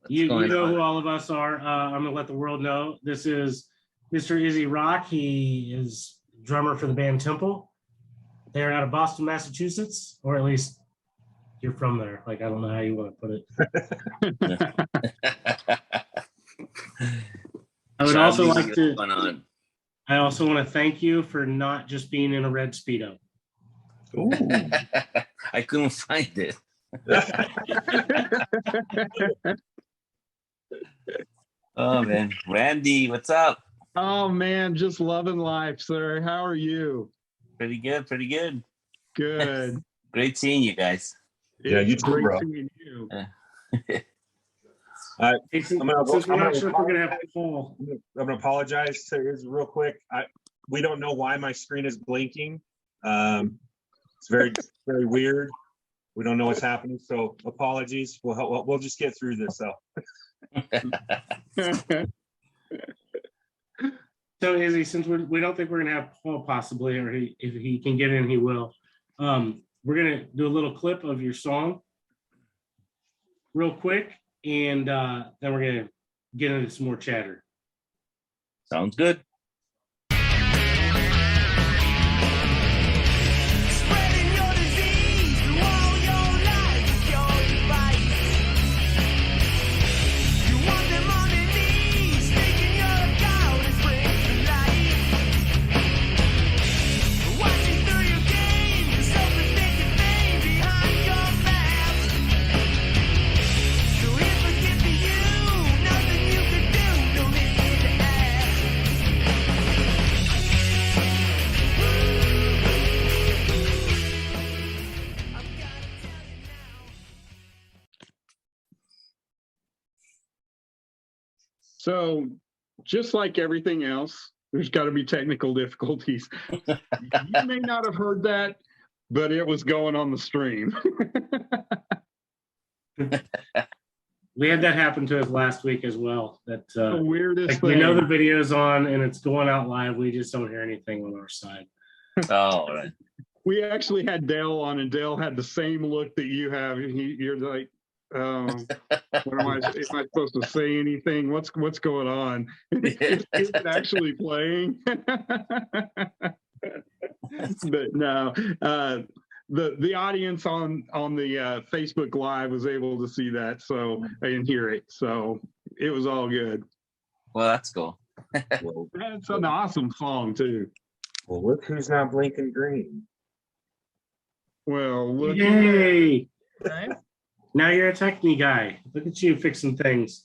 You know who all of us are. I'm gonna let the world know. This is Mr. Izzy Rock. He is drummer for the band Temple. They're out of Boston, Massachusetts, or at least you're from there. Like, I don't know how you want to put it. I would also like to. I also want to thank you for not just being in a red Speedo. Ooh. I couldn't find it. Oh man, Randy, what's up? Oh man, just loving life, sir. How are you? Pretty good, pretty good. Good. Great seeing you guys. Yeah, you too, bro. Seeing you. I'm gonna apologize to Izzy real quick. We don't know why my screen is blinking. It's very weird. We don't know what's happening, so apologies. We'll just get through this though. So Izzy, since we don't think we're gonna have Paul possibly, or if he can get in, he will. We're gonna do a little clip of your song real quick, and then we're gonna get into some more chatter. Sounds good. So, just like everything else, there's got to be technical difficulties. You may not have heard that, but it was going on the stream. We had that happen to us last week as well. That the weirdest thing. We know the video's on and it's going out live. We just don't hear anything on our side. Oh, right. We actually had Dale on, and Dale had the same look that you have. You're like, what am I supposed to say anything? What's going on? Is it actually playing? But no, the audience on the Facebook Live was able to see that, so and hear it, so it was all good. Well, that's cool. Well, It's an awesome song too. Well, look who's not blinking green. Well, look. Yay! Now you're a techie guy. Look at you fixing things.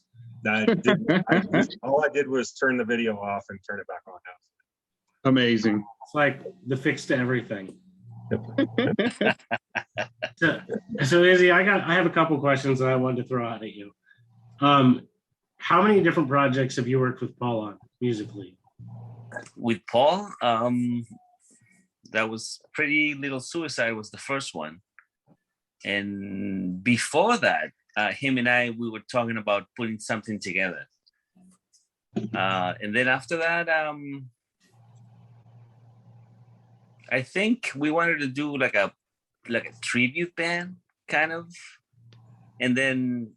All I did was turn the video off and turn it back on now. Amazing. It's like the fix to everything. So Izzy, I have a couple questions that I wanted to throw out at you. How many different projects have you worked with Paul on musically? With Paul, that was Pretty Little Suicide was the first one. And before that, him and I, we were talking about putting something together. And then after that, I think we wanted to do like a tribute band kind of. And then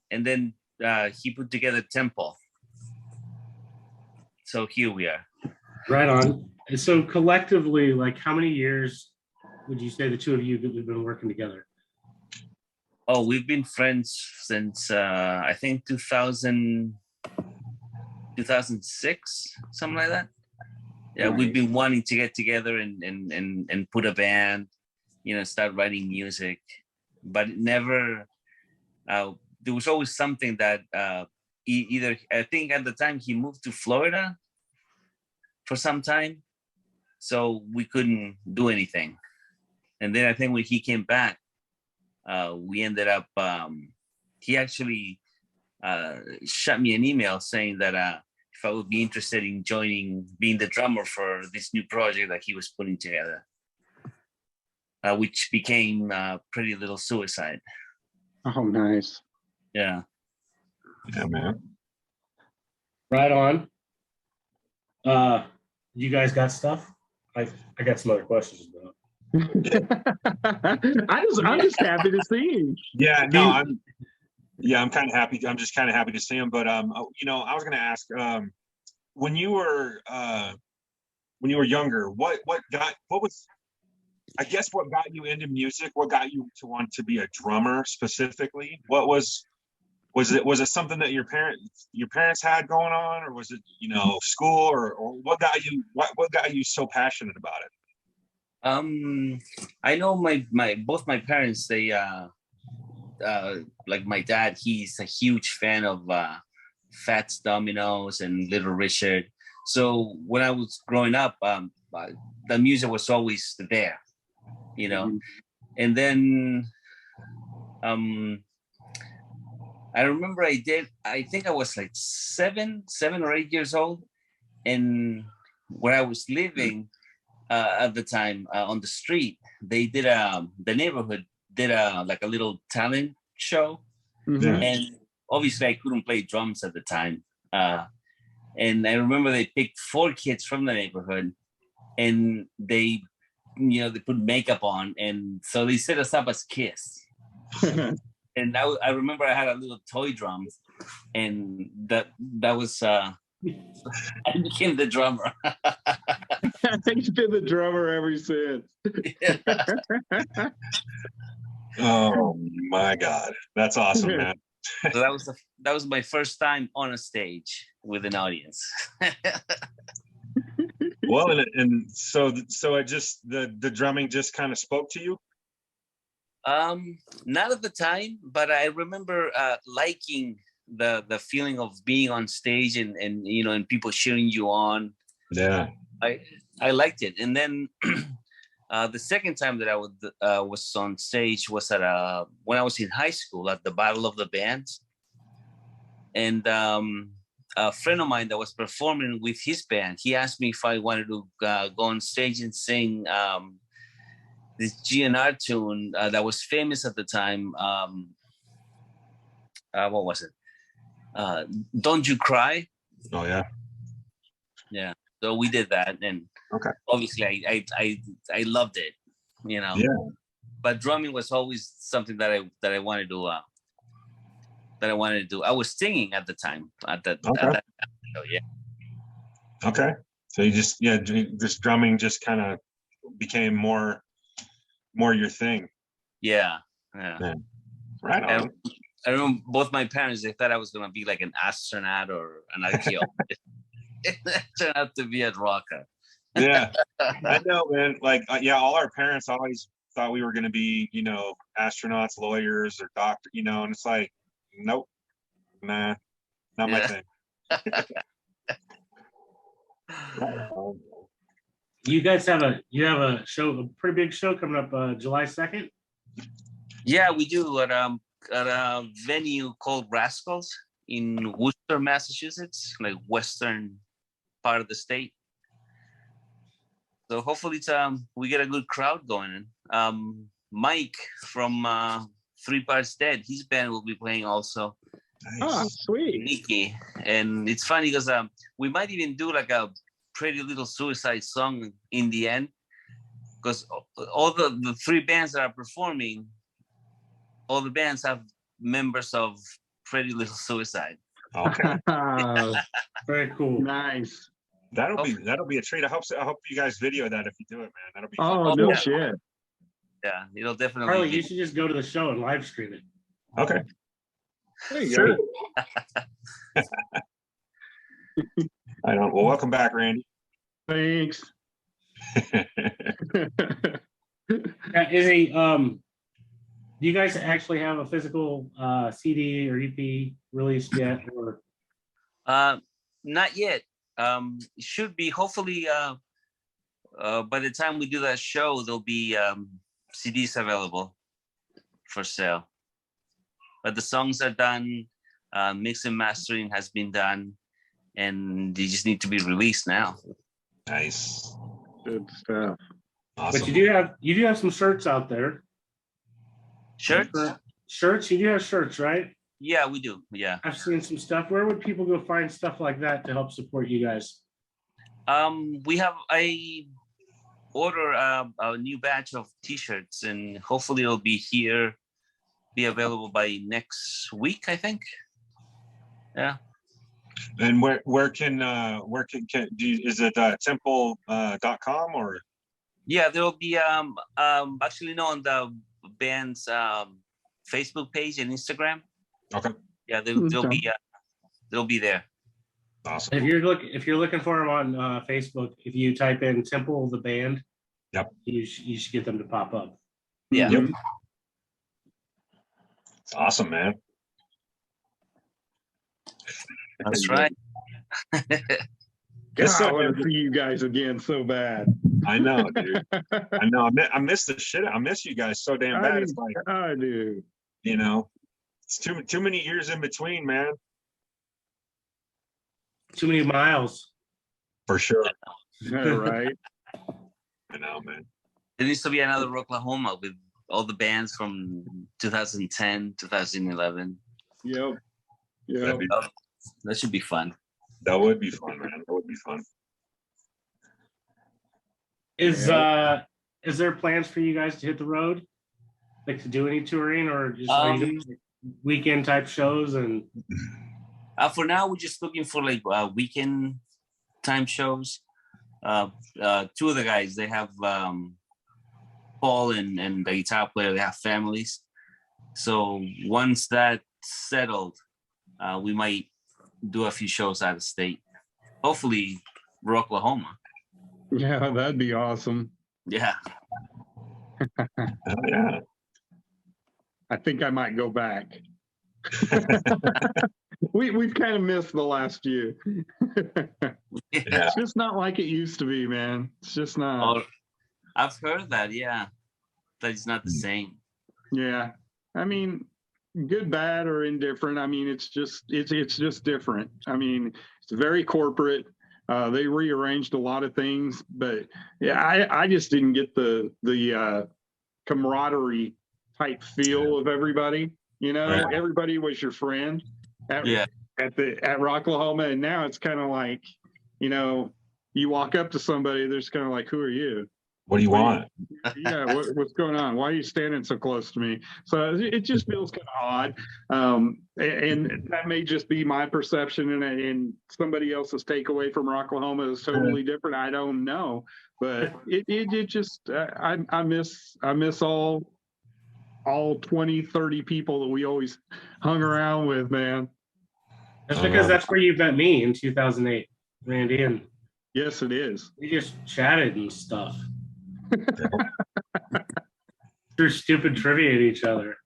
he put together Temple. So here we are. Right on. And so collectively, like how many years would you say the two of you that we've been working together? Oh, we've been friends since I think 2006, something like that. Yeah, we've Nice. been wanting to get together and put a band, start writing music, but it never. There was always something that either I think at the time he moved to Florida for some time, so we couldn't do anything. And then I think when he came back, we ended up. He actually shot me an email saying that if I would be interested in being the drummer for this new project that he was putting together, which became Pretty Little Suicide. Oh, nice. Yeah. Yeah, man. Right on. You guys got stuff? I got some other questions about. I'm just happy to see him. Yeah, no, I'm kind of happy. I'm just kind of happy to see him. But I was going to ask, when you were younger, what was, I guess, what got you into music? What got you to want to be a drummer specifically? What was it something that your parents had going on, or was it school, or what got you so passionate about it? I know both my parents, they like my dad, he's a huge fan of Fats Dominoes and Little Richard. So when I was growing up, the music was always there, and then I remember I think I was like 7 or 8 years old, and where I was living at the time on the street, they did the neighborhood did a little talent show. Mhm. And obviously I couldn't play drums at the time, and I remember they picked 4 kids from the neighborhood, and they put makeup on, and so they set us up as Kiss. And I remember I had a little toy drum, and that was I became the drummer. He's been the drummer ever since. Oh my God, that's awesome, man. So that was my first time on a stage with an audience. Well, and so it just the drumming just kind of spoke to you. Not at the time, but I remember liking the feeling of being on stage and and people cheering you on. Yeah. I liked it. And then the second time that I was on stage was at when I was in high school at the Battle of the Bands. And a friend of mine that was performing with his band, he asked me if I wanted to go on stage and sing this GNR tune that was famous at the time. What was it? Don't You Cry? Oh yeah. Yeah. So we did that, and okay. Obviously I loved it, Yeah. But drumming was always something that I wanted to do. I was singing at the time at that time, so yeah. Okay. So you just this drumming just kind of became more your thing. Yeah. Right on. I remember both my parents, they thought I was gonna be like an astronaut or an archaeologist. It turned out to be a rocker. Yeah, I know, man. Like, all our parents always thought we were going to be, astronauts, lawyers, or doctor, and it's like, nope, nah, not my thing. You guys have a show, a pretty big show coming up July 2nd. Yeah, we do at a venue called Rascals in Worcester, Massachusetts, like western part of the state. So hopefully we get a good crowd going. Mike from 3 Parts Dead, his band will be playing also. Nice. Oh, sweet. Nikki. And it's funny because we might even do like a Pretty Little Suicide song in the end, because all the 3 bands that are performing, all the bands have members of Pretty Little Suicide. Okay. Very cool. Nice. That'll be a treat. I hope you guys video that if you do it, man. That'll be Oh, fun. no yeah. shit. Yeah, it'll definitely Carly, be. you should just go to the show and live stream it. Okay. There you Sure. go. Well, welcome back, Randy. Thanks. Izzy, do you guys actually have a physical CD or EP released yet? Or Not yet. It should be hopefully by the time we do that show, there'll be CDs available for sale. But the songs are done, mix and mastering has been done, and they just need to be released now. Nice. Good stuff. Awesome. but you do have some shirts out there. Shirts? Shirts? You do have shirts, right? Yeah, we do. Yeah. I've seen some stuff. Where would people go find stuff like that to help support you guys? I order a new batch of t-shirts, and hopefully it'll be available by next week, I think. Yeah. And where can do you, is it temple.com or? Yeah, there'll be actually no, on the band's Facebook page and Instagram. Okay. Yeah, they'll be there. Awesome. If you're looking for them on Facebook, if you type in Temple the band, yep, you should get them to pop up. Yeah. Yep. It's awesome, man. That's right. God, I want to see you guys again so bad. I know, dude. I know. I miss the shit. I miss you guys so damn bad. It's like I do. You know, it's too many years in between, man. Too many miles. For sure. Right. I know, man. There needs to be another Oklahoma with all the bands from 2010, 2011. Yep. Yeah. That should be fun. That would be fun, man. That would be fun. Is there plans for you guys to hit the road, like to do any touring, or just are you doing weekend type shows? And for now, we're just looking for like weekend time shows. Two of the guys, they have Paul and the guitar player, they have families. So once that's settled, we might do a few shows out of state. Hopefully, Oklahoma. Yeah, that'd be awesome. Yeah. Yeah. I think I might go back. We've kind of missed the last year. It's just not like it used to be, man. It's just not. Oh, I've heard that, yeah. That it's not the same. Yeah. I mean, good, bad, or indifferent. I mean, it's just different. I mean, it's very corporate. They rearranged a lot of things, but yeah, I just didn't get the camaraderie type feel of everybody. You know, Right. Everybody was your friend at Rocklahoma, and now it's kind of like, you know, you walk up to somebody, there's kind of like, who are you? What do you want? Yeah, what's going on? Why are you standing so close to me? So it just feels kind of odd, and that may just be my perception, and somebody else's takeaway from Rocklahoma is totally different. I don't know, but it just I miss all 20, 30 people that we always hung around with, man. that's because that's where you met me in 2008, Randy, and Yes, it is. we just chatted and stuff. Threw stupid trivia at each other.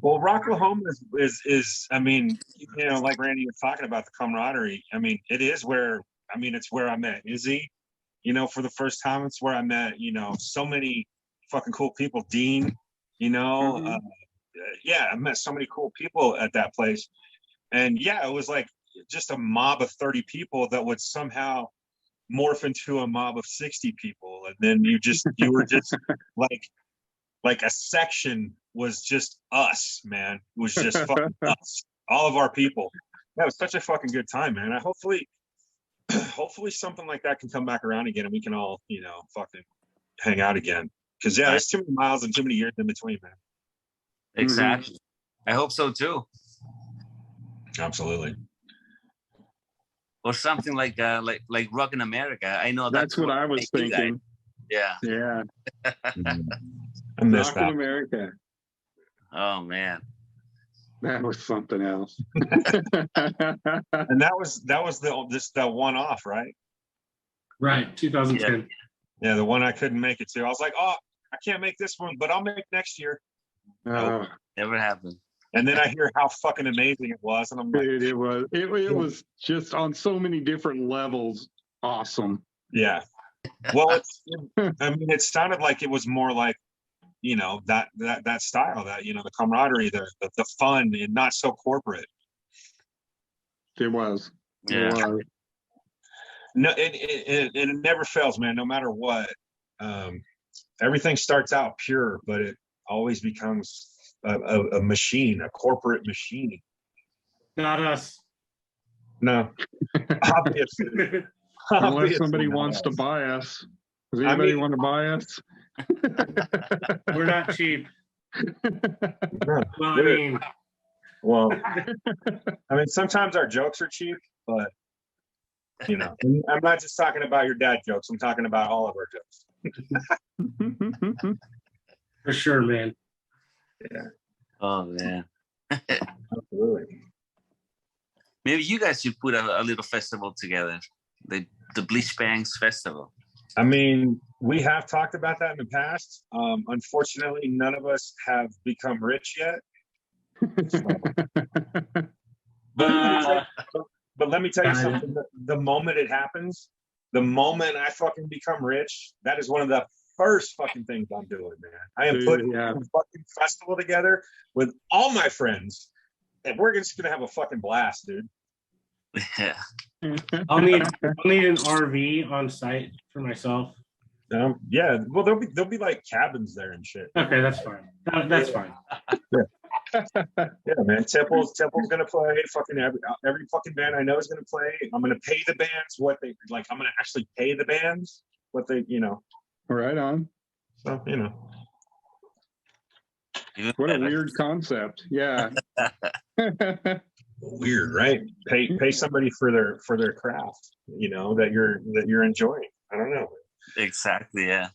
Well, Rocklahoma is I mean, you know, like Randy was talking about the camaraderie. I mean, it is where, I mean, it's where I met Izzy, you know, for the first time. It's where I met, you know, so many fucking cool people. Dean, you know, yeah, I met so many cool people at that place. And yeah, it was like just a mob of 30 people that would somehow morph into a mob of 60 people. And then you were just like a section was just us, man. It was just fucking us, all of our people. That was such a fucking good time, man. Hopefully something like that can come back around again and we can all, you know, fucking hang out again. Because yeah, there's too many miles and too many years in between, man. Exactly. I hope so too. Absolutely. Or something like Rock in America. I know That's what I was thinking. Yeah. Yeah. I miss Rock in that. America. Oh man. That was something else. And that was the one off, right? Right, 2010. Yeah, the one I couldn't make it to. I was like, oh, I can't make this one, but I'll make next year. Uh, Never happened. And then I hear how fucking amazing it was, and I'm like, dude, it was just on so many different levels awesome. yeah. Well, I mean, it sounded like it was more like, you know, that style, that, you know, the camaraderie, the fun, and not so corporate. It was. Yeah. It was. No, it never fails, man. No matter what, everything starts out pure, but it always becomes a machine, a corporate machine. Not us. No, obviously. Unless somebody wants to buy us. Does anybody want to buy us? We're not cheap. No, Well, I mean, sometimes our jokes are cheap, but you know, I'm not just talking about your dad jokes. I'm talking about all of our jokes. For sure, man. Yeah. Oh man. Absolutely. Maybe you guys should put a little festival together. The Bleach Bangs Festival. I mean, we have talked about that in the past. Unfortunately, none of us have become rich yet. But let me tell you something. The moment it happens, the moment I fucking become rich, that is one of the first fucking things I'm doing, man. I am putting a fucking festival together with all my friends, and we're just gonna have a fucking blast, dude. Yeah. I'll need an RV on site for myself. Yeah, well, there'll be like cabins there and shit. Okay, that's fine. That's fine. Yeah, man. Temple's gonna play. Fucking every fucking band I know is gonna play. I'm gonna pay the bands what they like. I'm gonna actually pay the bands what they, you know. Right on. So, you know. What a weird concept. Yeah. Weird, right? Pay somebody for their craft, you know, that you're enjoying. I don't know. Exactly, yeah.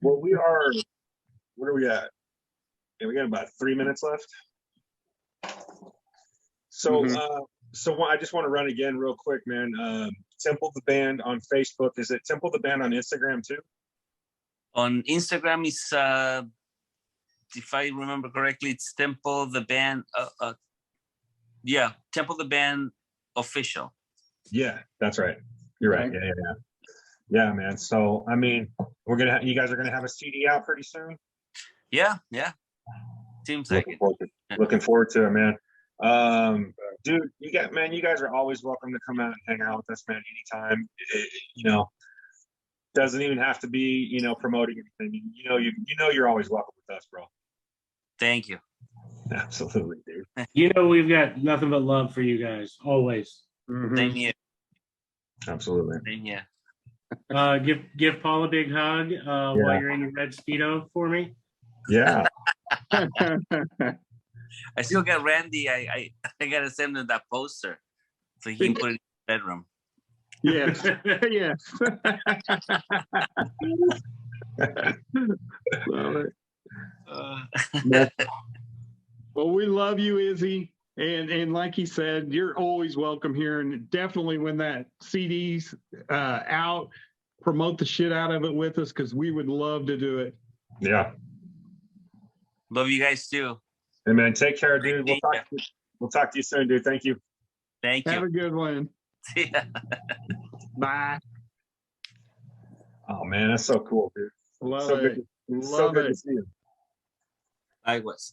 Well, where are we at? Yeah, we got about 3 minutes left. So so I just want to run again real quick, man. Temple the Band on Facebook. Is it Temple the Band on Instagram too? On Instagram, it's if I remember correctly, it's Temple the Band. Yeah, Temple the Band official. Yeah, that's right. You're right. Yeah, man. So I mean, you guys are gonna have a CD out pretty soon. Yeah. Seems like it. Looking forward to it, man. Dude, you guys are always welcome to come out and hang out with us, man. Anytime. You know, doesn't even have to be, you know, promoting anything. You know, you're always welcome with us, bro. Thank you. Absolutely, dude. You know, we've got nothing but love for you guys, always. Same here. Absolutely. Same here. Give Paul a big hug while you're in your red Speedo for me. Yeah. I still got Randy. I gotta send him that poster so he can put it in his bedroom. Yes. Yes. Love it. Well, we love you, Izzy. And like he said, you're always welcome here. And definitely when that CD's out, promote the shit out of it with us because we would love to do it. Yeah. Love you guys too. Hey, man, take care, dude. We'll talk to you soon, dude. Thank you. Thank you. Have a good one. Yeah. Bye. Oh man, that's so cool, dude. Love so it. Good. Love So good it. to see you. I was.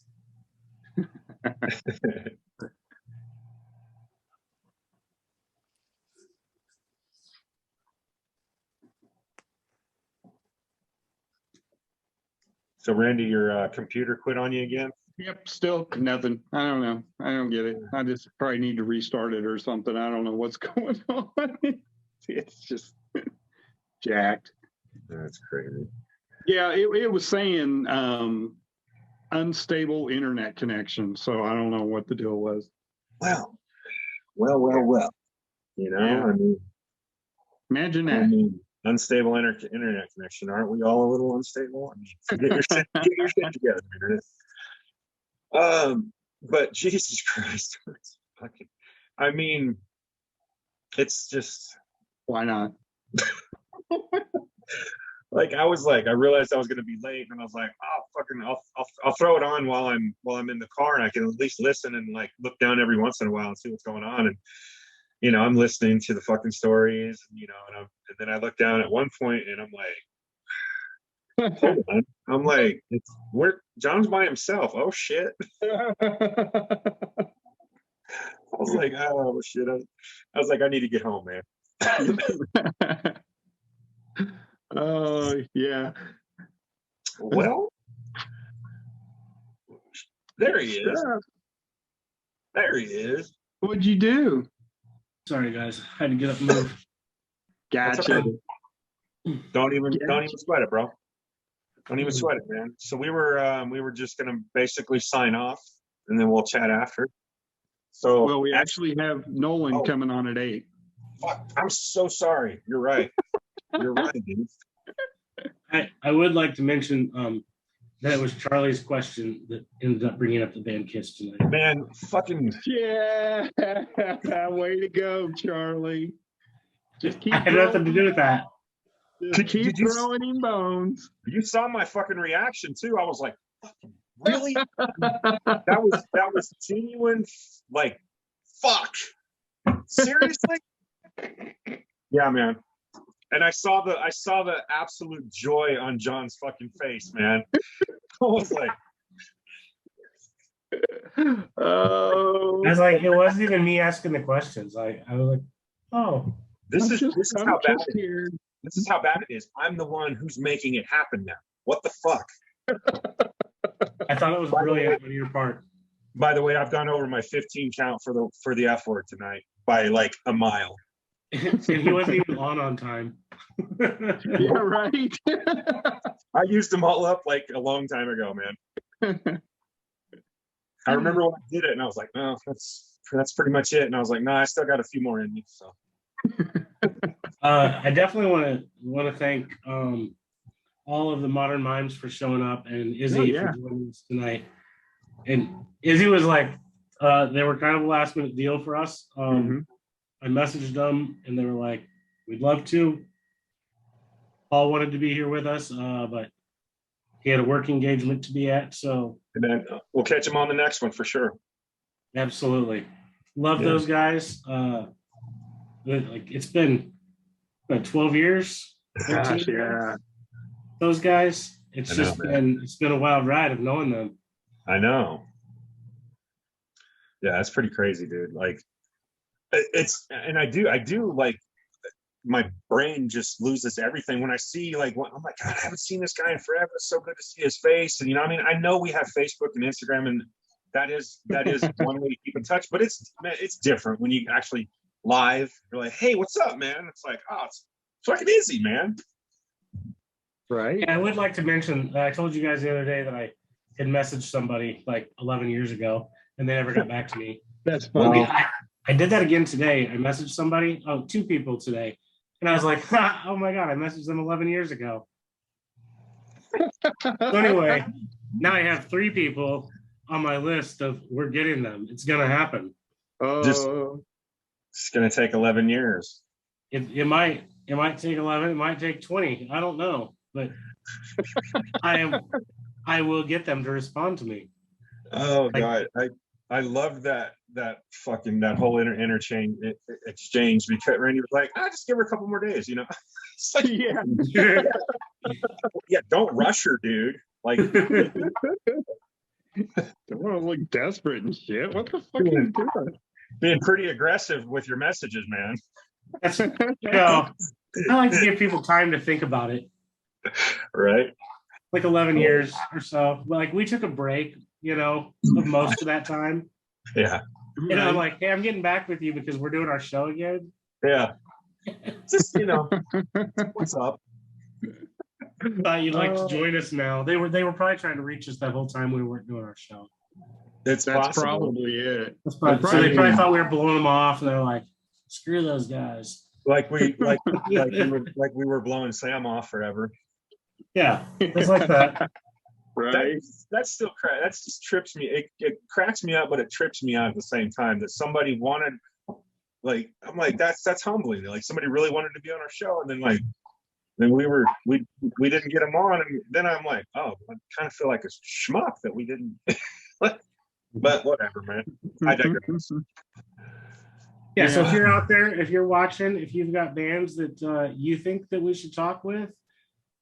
So Randy, your computer quit on you again? Yep, still nothing. I don't know. I don't get it. I just probably need to restart it or something. I don't know what's going on. It's just jacked. That's crazy. Yeah, it was saying unstable internet connection. So I don't know what the deal was. Well. You know, Yeah. I mean, Imagine that. Unstable internet connection. Aren't we all a little unstable? I mean, get your shit together, internet. But Jesus Christ, it's fucking. I mean, it's just. Why not? Like I realized I was gonna be late, and I was like, oh fucking, I'll throw it on while I'm in the car, and I can at least listen and like look down every once in a while and see what's going on. And I'm listening to the fucking stories, and then I look down at one point, and I'm like, hold on, I'm like, John's by himself. Oh shit. I was like, oh shit. I was like, I need to get home, man. Oh yeah. Well, there he is. Sure. There he is. What'd you do? Sorry, guys. I had to get up and move. Gotcha. Don't even sweat it, bro. Don't even sweat it, man. So we were just gonna basically sign off, and then we'll chat after. So Well, we actually have Nolan coming on at 8. Fuck, I'm so sorry. You're right. You're right, dude. I would like to mention that it was Charlie's question that ended up bringing up the band Kiss tonight. Man, fucking Yeah. Way to go, Charlie. Just keep I had nothing to do with that. keep throwing him bones. You saw my fucking reaction too. I was like, fucking really? that was genuine. Like, fuck. Seriously? Yeah, man. And I saw the absolute joy on John's fucking face, man. I was like, Oh, I was like, it wasn't even me asking the questions. I was like, oh. this is how bad it is. here. This is how bad it is. I'm the one who's making it happen now. What the fuck? I thought it was brilliant on your part. By the way, I've gone over my 15 count for the F word tonight by like a mile. And he wasn't even on time. Yeah, right. I used them all up like a long time ago, man. I remember when I did it, and I was like, "No, that's pretty much it." And I was like, "No, I still got a few more in me." So, I definitely want to thank all of the Modern Mimes for showing up, and Izzy for joining us tonight. And Izzy was like, they were kind of a last minute deal for us. I messaged them, and they were like, "We'd love to." Paul wanted to be here with us, but he had a work engagement to be at, so. And then we'll catch him on the next one for sure. Absolutely. Love those guys. Like it's been 12 years. Gosh, yeah. Those guys. It's been a wild ride of knowing them. I know. Yeah, that's pretty crazy, dude. Like I do like, my brain just loses everything when I see like, I'm like, God, I haven't seen this guy in forever. It's so good to see his face. And I mean, I know we have Facebook and Instagram, and that is one way to keep in touch, but it's different when you actually live. You're like, hey, what's up, man? It's like, oh, it's fucking Izzy, man. Right. And I would like to mention, I told you guys the other day that I had messaged somebody like 11 years ago, and they never got back to me. That's funny. I did that again today. I messaged somebody, two people today. And I was like, oh my God, I messaged them 11 years ago. So anyway, now I have 3 people on my list of we're getting them. It's going to happen. Oh, It's going to take 11 years. It might take 11. It might take 20. I don't know. But I will get them to respond to me. Oh, God. I love that whole interchange exchange, because Randy was like, just give her a couple more days, It's like, yeah. Yeah, don't rush her, dude. Like, don't want to look desperate and shit. What the fuck are you doing? Being pretty aggressive with your messages, man. I like to give people time to think about it. Right. Like 11 years or so. Like we took a break, of most of that time. Yeah. I'm like, hey, I'm getting back with you because we're doing our show again. Yeah. Just, what's up? You'd like to join us now. They were probably trying to reach us that whole time we weren't doing our show. That's probably it. So they probably thought we were blowing them off, and they're like, screw those guys. Like we were blowing Sam off forever. Yeah, it's like that. Right. That just trips me. It cracks me up, but it trips me out at the same time that somebody wanted Like, I'm like, that's humbling. Like, somebody really wanted to be on our show, and then like, then we didn't get them on, and then I'm like, oh, I kind of feel like a schmuck that we didn't. But whatever, man. I digress. Yeah, so if you're out there, if you're watching, if you've got bands that you think that we should talk with,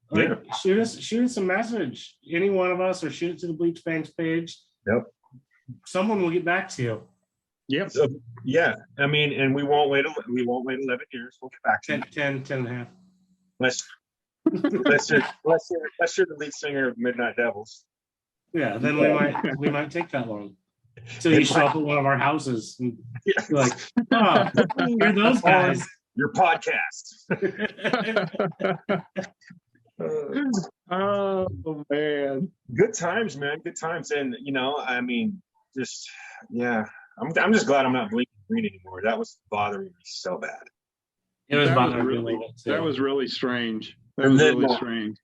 like shoot us a message, any one of us, or shoot it to the Bleach Banks page. Yep. Someone will get back to you. Yep. So, yeah, I mean, and we won't wait 11 years. We'll get back to you. 10 and a half. Let's hear the lead singer of Midnight Devils. Yeah, then we might take that long. So you show up at one of our houses and you're like, oh, you're those guys. Your podcast. Oh man, Good times, man. Good times. And I mean, just I'm just glad I'm not blinking green anymore. That was bothering me so bad. It was that bothering me a really, little bit, too. that was really strange. That And was then, really strange.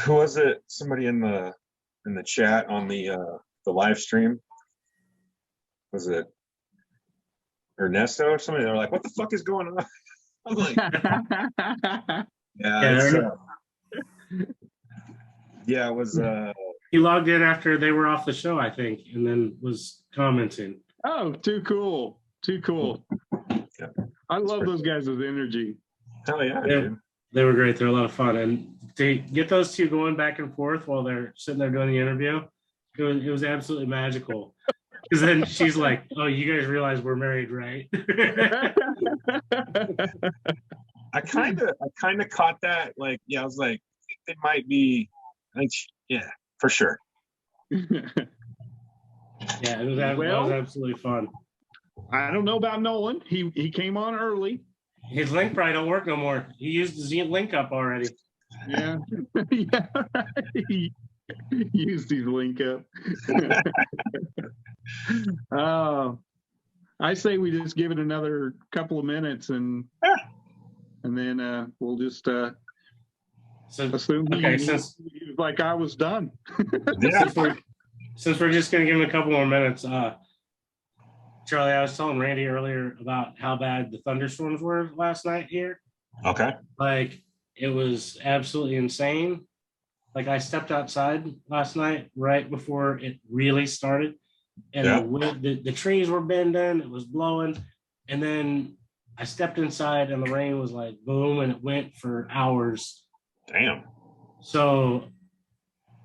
Who was it? Somebody in the chat on the live stream. Was it Ernesto or somebody? They're like, "What the fuck is going on?" I'm like, "Yeah, it was." He logged in after they were off the show, I think, and then was commenting. Oh, too cool. Too cool. Yeah. I love those guys' energy. Hell yeah, Yeah. dude. They were great. They're a lot of fun. And to get those two going back and forth while they're sitting there doing the interview, it was absolutely magical. Because then she's like, "Oh, you guys realize we're married, right?" I kind of caught that. Like, yeah, I was like, it might be. Yeah, for sure. Yeah, that was absolutely fun. I don't know about Nolan. He came on early. His link probably don't work no more. He used his link up already. Yeah. Yeah. He used his link up. I say we just give it another couple of minutes and then we'll just assume he was like I was done. Yeah. Since we're just gonna give him a couple more minutes, Charlie, I was telling Randy earlier about how bad the thunderstorms were last night here. Okay. Like, it was absolutely insane. Like, I stepped outside last night right before it really started, and the trees were bending, it was blowing, and then I stepped inside and the rain was like boom, and it went for hours. Damn. So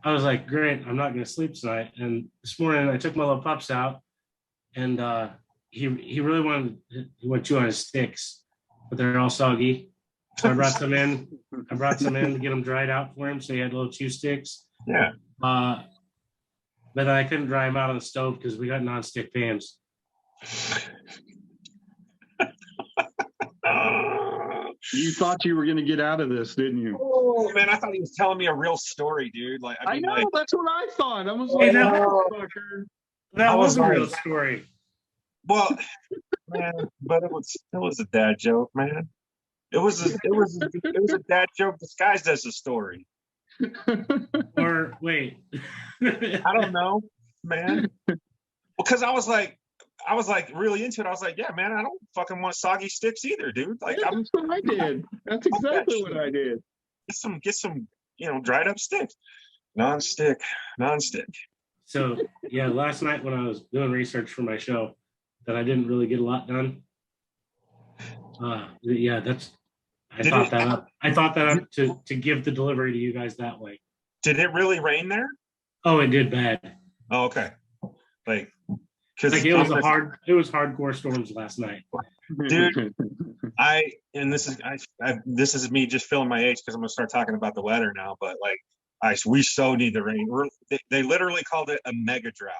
I was like, great, I'm not gonna sleep tonight. And this morning I took my little pups out, and he really he went chew on his sticks, but they're all soggy. So I brought some in to get them dried out for him. So he had little chew sticks. Yeah. But I couldn't dry them out on the stove because we got non-stick pans. You thought you were going to get out of this, didn't you? Oh man, I thought he was telling me a real story, dude. Like, I mean, know, like, that's what I thought. I was Hey, like, that was a like, real story. well, man, but it was a dad joke, man. It was a dad joke disguised as a story. Or wait. I don't know, man. Because I was like really into it. I was like, yeah, man, I don't fucking want soggy sticks either, dude. Like, yeah, that's what I did. That's exactly what I did. Get some, dried up sticks. Non-stick. So yeah, last night when I was doing research for my show, that I didn't really get a lot done. Yeah, I thought that up to give the delivery to you guys that way. Did it really rain there? Oh, it did bad. Oh, okay. Like, Like it was hardcore storms last night. Dude, this is me just filling my age because I'm gonna start talking about the weather now. But like, we so need the rain. They literally called it a mega drought.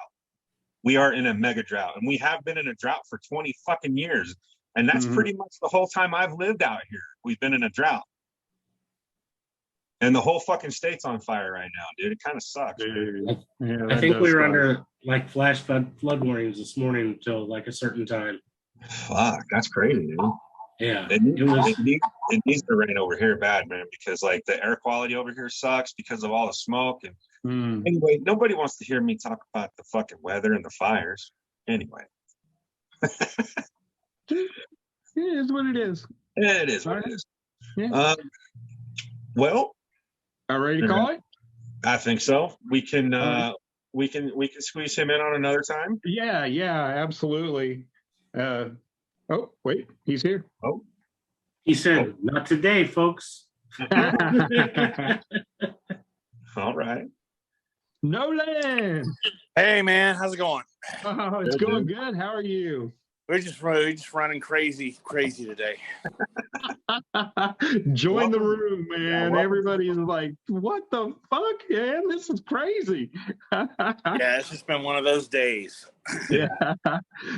We are in a mega drought, and we have been in a drought for 20 fucking years, and that's pretty much the whole time I've lived out here. We've been in a drought, and the whole fucking state's on fire right now, dude. It kind of sucks. Yeah, I think we were under like flash flood warnings this morning until like a certain time. Fuck, that's crazy, dude. Yeah, it needs to rain over here bad, man, because like the air quality over here sucks because of all the smoke. And anyway, nobody wants to hear me talk about the fucking weather and the fires. Anyway. It is what it is. It is what it is. Yeah. Well, All ready to call it? I think so. We can right. we can squeeze him in on another time. Yeah, absolutely. Oh, wait, he's here. Oh, He said, "Not today, folks." all right. Nolan. Hey man, how's it going? Oh, it's Good, going dude. good. How are you? We're just running crazy today. Join the Welcome. room, man. welcome. Everybody's like, what the fuck, man? This is crazy. Yeah, it's just been one of those days. Yeah.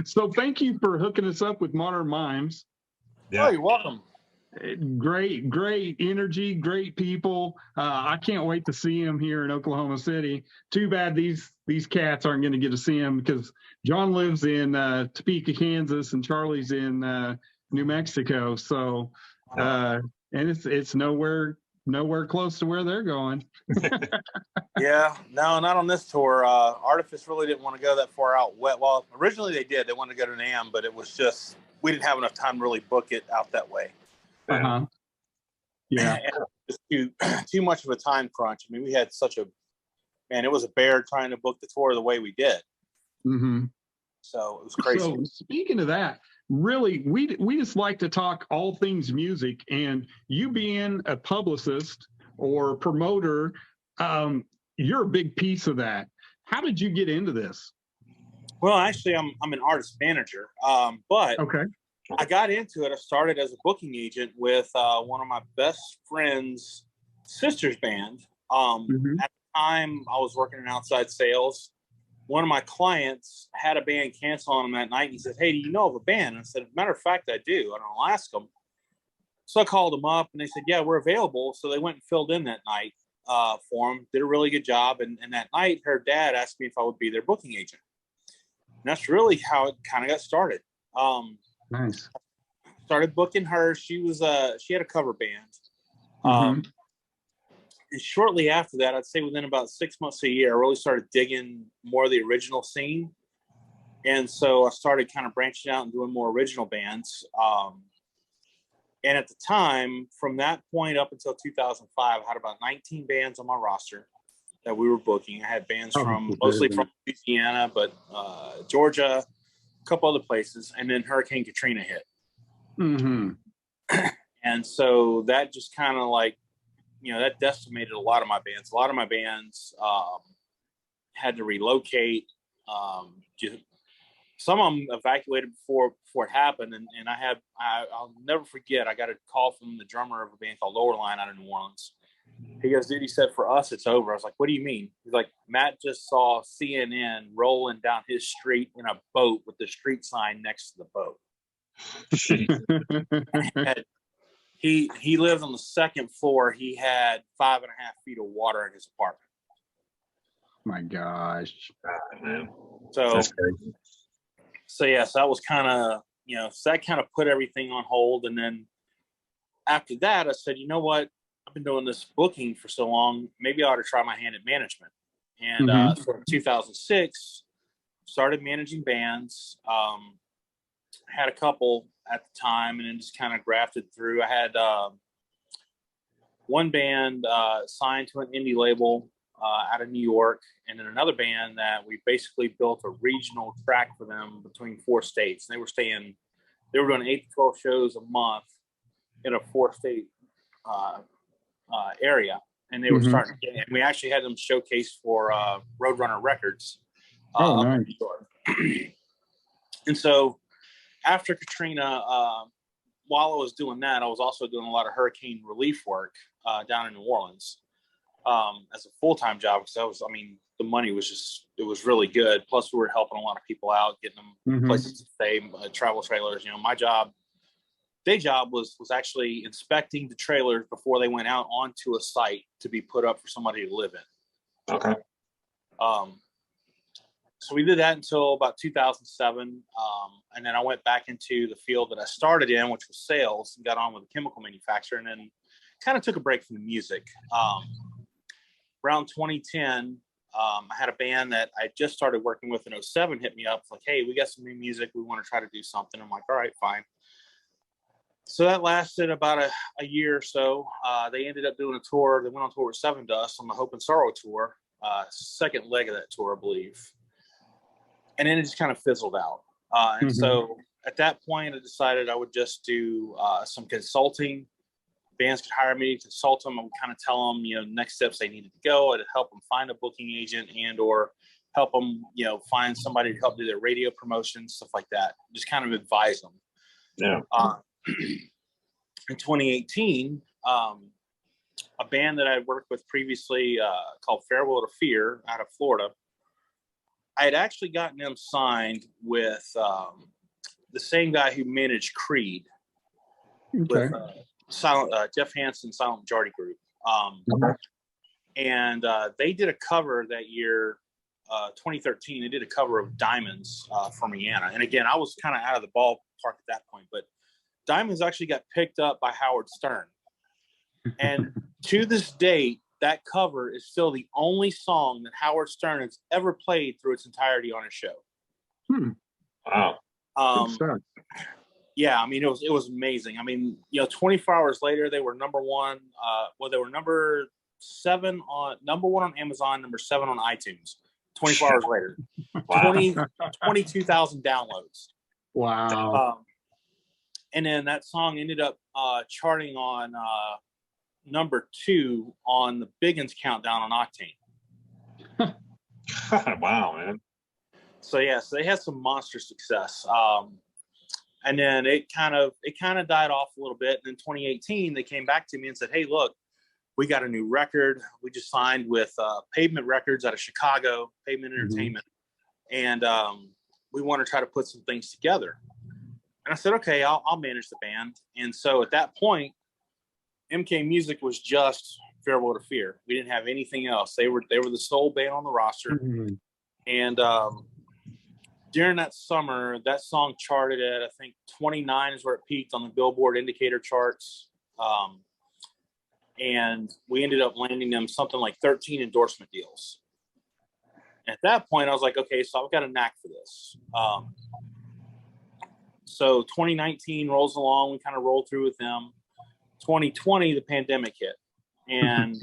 So thank you for hooking us up with Modern Mimes. Yeah. Oh, you're welcome. Great energy, great people. I can't wait to see him here in Oklahoma City. Too bad these cats aren't going to get to see him because John lives in Topeka, Kansas, and Charlie's in New Mexico. So, and it's nowhere close to where they're going. Yeah, no, not on this tour. Artifice really didn't want to go that far out. Well, originally they did. They wanted to go to NAMM, but it was just we didn't have enough time to really book it out that way. Uh-huh. Yeah. And it was too much of a time crunch. I mean, we had it was a bear trying to book the tour the way we did. Mm-hmm. So it was crazy. So speaking of that, really, we just like to talk all things music, and you being a publicist or promoter, you're a big piece of that. How did you get into this? Well, actually, I'm an artist manager, but Okay. I got into it. I started as a booking agent with one of my best friend's sister's band. Mhm. At the time, I was working in outside sales. One of my clients had a band cancel on him that night. And he said, "Hey, do you know of a band?" And I said, "Matter of fact, I do." And I'll ask them. So I called them up, and they said, "Yeah, we're available." So they went and filled in that night for him. Did a really good job. And that night, her dad asked me if I would be their booking agent. And that's really how it kind of got started. Nice. Started booking her. She had a cover band. Mhm. And shortly after that, I'd say within about 6 months to a year, I really started digging more of the original scene. And so I started kind of branching out and doing more original bands. And at the time, from that point up until 2005, I had about 19 bands on my roster that we were booking. I had bands mostly from Louisiana, but Georgia, a couple other places. And then Hurricane Katrina hit. Mm-hmm. And so that just kind of that decimated a lot of my bands. A lot of my bands had to relocate. Some of them evacuated before it happened. And I'll never forget, I got a call from the drummer of a band called Lowerline out of New Orleans. He goes, "Dude," he said, "for us, it's over." I was like, "What do you mean?" He's like, "Matt just saw CNN rolling down his street in a boat with the street sign next to the boat." He lived on the second floor. He had 5.5 feet of water in his apartment. My gosh. Man. So That's crazy. So that was kind of, so that kind of put everything on hold. And then after that, I said, you know what? I've been doing this booking for so long. Maybe I ought to try my hand at management. And so in 2006, started managing bands. Had a couple at the time, and then just kind of grafted through. I had one band signed to an indie label out of New York, and then another band that we basically built a regional track for them between 4 states. And they were doing 8 to 12 shows a month in a 4-state area, and they were starting. And we actually had them showcased for Roadrunner Records up in New York. And so after Katrina, while I was doing that, I was also doing a lot of hurricane relief work down in New Orleans as a full-time job, because the money was it was really good. Plus we were helping a lot of people out, getting them places to stay, travel trailers. My day job was actually inspecting the trailers before they went out onto a site to be put up for somebody to live in. Okay. So we did that until about 2007. And then I went back into the field that I started in, which was sales, and got on with a chemical manufacturer, and then kind of took a break from the music. Around 2010, I had a band that I just started working with in 2007 hit me up like, "Hey, we got some new music. We want to try to do something." I'm like, "All right, fine." So that lasted about a year or so. They ended up doing a tour. They went on tour with Seven Dust on the Hope and Sorrow tour, second leg of that tour, I believe. And then it just kind of fizzled out. And so at that point, I decided I would just do some consulting. Bands could hire me to consult them. I would kind of tell them, next steps they needed to go. I'd help them find a booking agent and or help them, find somebody to help do their radio promotion, stuff like that. Just kind of advise them. Yeah. In 2018, a band that I had worked with previously called Farewell to Fear out of Florida, I had actually gotten them signed with the same guy who managed Creed, with Jeff Hansen, Silent Majority Group. And they did a cover that year, 2013. They did a cover of Diamonds from Rihanna. And again, I was kind of out of the ballpark at that point, but Diamonds actually got picked up by Howard Stern. And to this date, that cover is still the only song that Howard Stern has ever played through its entirety on his show. Wow. Yeah, I mean, it was amazing. I mean, 24 hours later, they were number one. They were number one on Amazon, number 7 on iTunes. 24 hours later, wow. 22,000 downloads. Wow. And then that song ended up charting on number 2 on the Biggins countdown on Octane. Wow, man. So they had some monster success. And then it kind of died off a little bit. And in 2018, they came back to me and said, "Hey, look, we got a new record. We just signed with Pavement Records out of Chicago, Pavement Entertainment, and we want to try to put some things together." And I said, "Okay, I'll manage the band." And so at that point, MK Music was just Farewell to Fear. We didn't have anything else. They were the sole band on the roster. And during that summer, that song charted at, I think, 29 is where it peaked on the Billboard indicator charts. And we ended up landing them something like 13 endorsement deals. At that point, I was like, okay, so I've got a knack for this. So 2019 rolls along. We kind of rolled through with them. 2020, the pandemic hit. And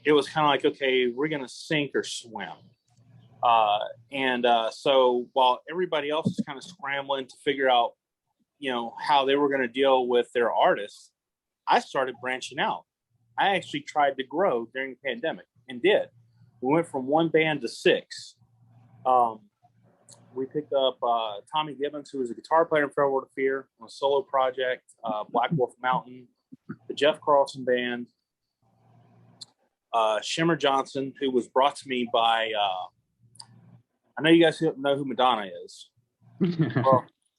it was kind of like, okay, we're going to sink or swim. So while everybody else is kind of scrambling to figure out, how they were going to deal with their artists, I started branching out. I actually tried to grow during the pandemic and did. We went from 1 band to 6. We picked up Tommy Gibbons, who was a guitar player in Farewell to Fear, on a solo project, Black Wolf Mountain, the Jeff Carlson Band, Shimmer Johnson, who was brought to me by, I know you guys know who Madonna is.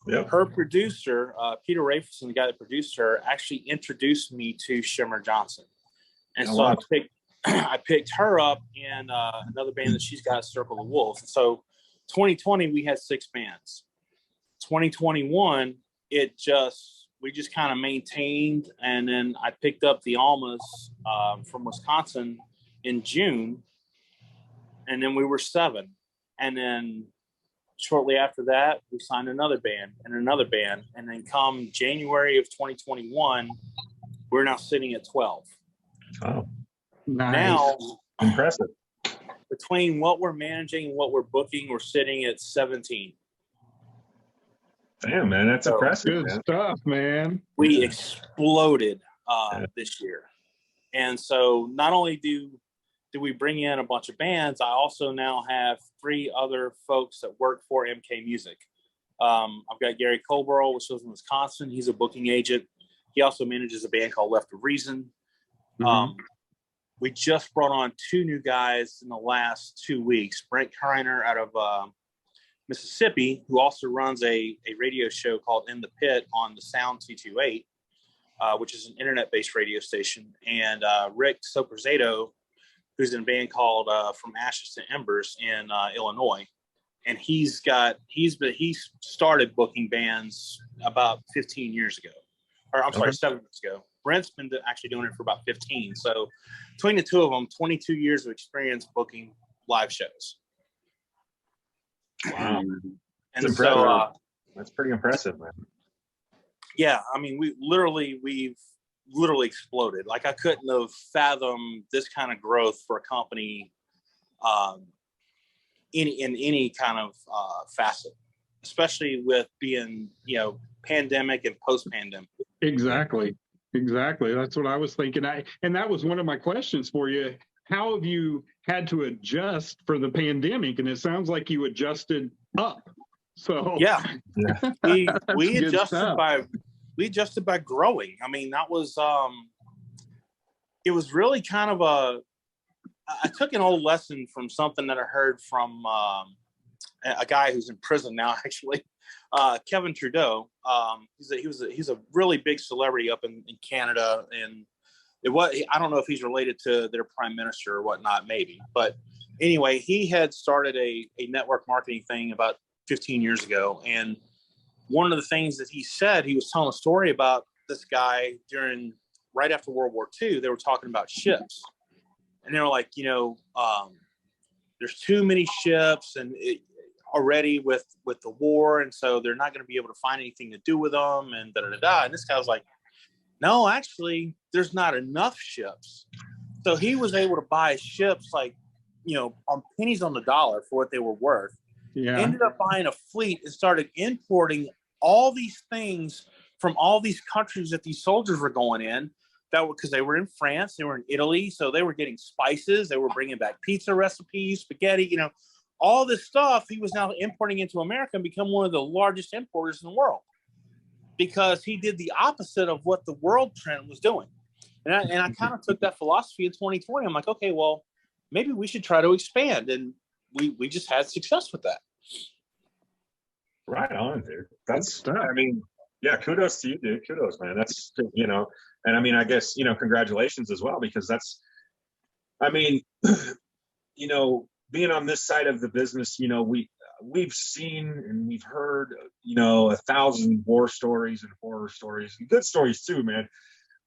Well, her producer, Peter Rafferson, the guy that produced her, actually introduced me to Shimmer Johnson. And so I picked her up in another band that she's got, Circle of Wolves. And so 2020, we had 6 bands. 2021, we just kind of maintained. And then I picked up the Almas from Wisconsin in June. And then we were 7. And then shortly after that, we signed another band. And then come January of 2021, we're now sitting at 12. Oh, nice. Now, impressive. Between what we're managing and what we're booking, we're sitting at 17. Damn, man, that's impressive. Good stuff, man. We exploded this year. And so not only do we bring in a bunch of bands, I also now have 3 other folks that work for MK Music. I've got Gary Colborough, which lives in Wisconsin. He's a booking agent. He also manages a band called Left of Reason. We just brought on 2 new guys in the last 2 weeks. Brent Kreiner out of Mississippi, who also runs a radio show called In the Pit on the Sound 228, which is an internet-based radio station. And Rick Soperzato, who's in a band called From Ashes to Embers in Illinois. And he started booking bands about 15 years ago. Or I'm sorry, 7 years ago. Brent's been actually doing it for about 15. So between the 2 of them, 22 years of experience booking live shows. Wow. And so that's pretty impressive, man. yeah, I mean, we've literally exploded. Like I couldn't have fathomed this kind of growth for a company in any kind of facet, especially with being, pandemic and post-pandemic. Exactly. That's what I was thinking. And that was one of my questions for you. How have you had to adjust for the pandemic? And it sounds like you adjusted up. So Yeah, we good adjusted stuff. by growing. I mean, that was it was really kind of I took an old lesson from something that I heard from a guy who's in prison now, actually, Kevin Trudeau. He's a really big celebrity up in Canada, and I don't know if he's related to their prime minister or whatnot, maybe. But anyway, he had started a network marketing thing about 15 years ago, and one of the things that he said, he was telling a story about this guy right after World War II. They were talking about ships, and they were like, there's too many ships, and already with the war, and so they're not going to be able to find anything to do with them, and da da da. And this guy was like, no, actually, there's not enough ships. So he was able to buy ships like, on pennies on the dollar for what they were worth. Yeah. Ended up buying a fleet and started importing all these things from all these countries that these soldiers were going in. Because they were in France, they were in Italy, so they were getting spices, they were bringing back pizza recipes, spaghetti, all this stuff. He was now importing into America and become one of the largest importers in the world, because he did the opposite of what the world trend was doing. And I kind of took that philosophy in 2020. I'm like, okay, well, maybe we should try to expand, and we just had success with that. Right on, dude. I mean, yeah, kudos to you, dude. Kudos, man. That's, and I mean, I guess, congratulations as well, because being on this side of the business, we've seen and we've heard, 1,000 war stories and horror stories and good stories too, man.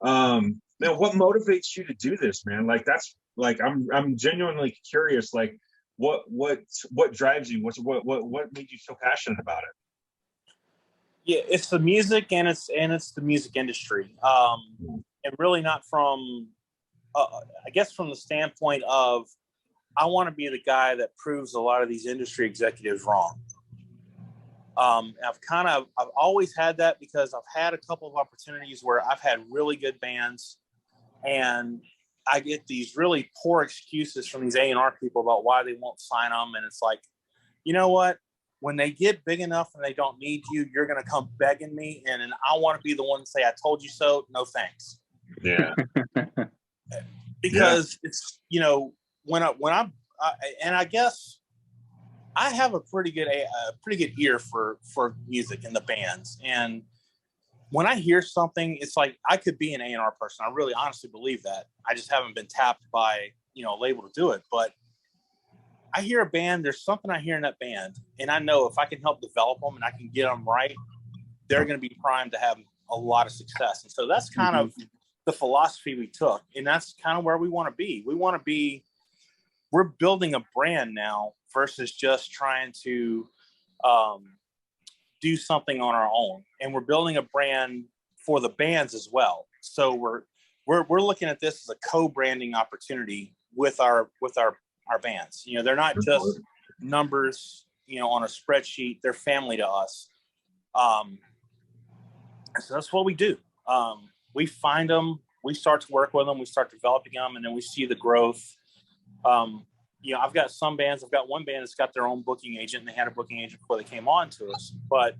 Now, what motivates you to do this, man? Like, that's like, I'm genuinely curious, like, what drives you? What made you so passionate about it? Yeah, it's the music, and it's the music industry, and really not from, I guess, from the standpoint of, I want to be the guy that proves a lot of these industry executives wrong. I've always had that, because I've had a couple of opportunities where I've had really good bands, and I get these really poor excuses from these A&R people about why they won't sign them, and it's like, you know what? When they get big enough and they don't need you, you're going to come begging me, and I want to be the one to say, I told you so. No thanks. Yeah. Because it's, when I'm, and I guess I have a pretty good ear for music and the bands. And when I hear something, it's like, I could be an A&R person. I really honestly believe that. I just haven't been tapped by, a label to do it. But I hear a band, there's something I hear in that band, and I know if I can help develop them and I can get them right, they're going to be primed to have a lot of success. And so that's kind of the philosophy we took, and that's kind of where we want to be. We're building a brand now versus just trying to do something on our own, and we're building a brand for the bands as well. So we're looking at this as a co-branding opportunity with our bands. They're not just numbers, on a spreadsheet. They're family to us. So that's what we do. We find them, we start to work with them, we start developing them, and then we see the growth. I've got some bands. I've got one band that's got their own booking agent, and they had a booking agent before they came on to us. But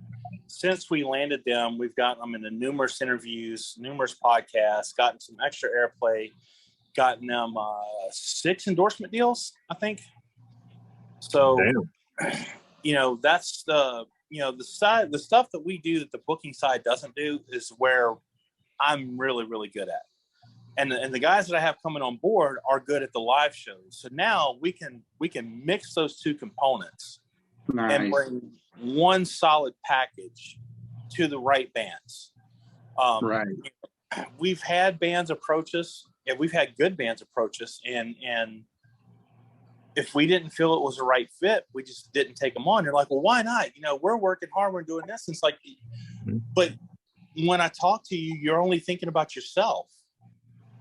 since we landed them, we've gotten them into numerous interviews, numerous podcasts, gotten some extra airplay, gotten them 6 endorsement deals, I think. So, that's the stuff that we do that the booking side doesn't do is where I'm really, really good at. And the guys that I have coming on board are good at the live shows. So now we can mix those two components and bring one solid package to the right bands. Right. We've had bands approach us, and we've had good bands approach us, and if we didn't feel it was the right fit, we just didn't take them on. They're like, well, why not? We're working hard, we're doing this. And it's like, but when I talk to you, you're only thinking about yourself.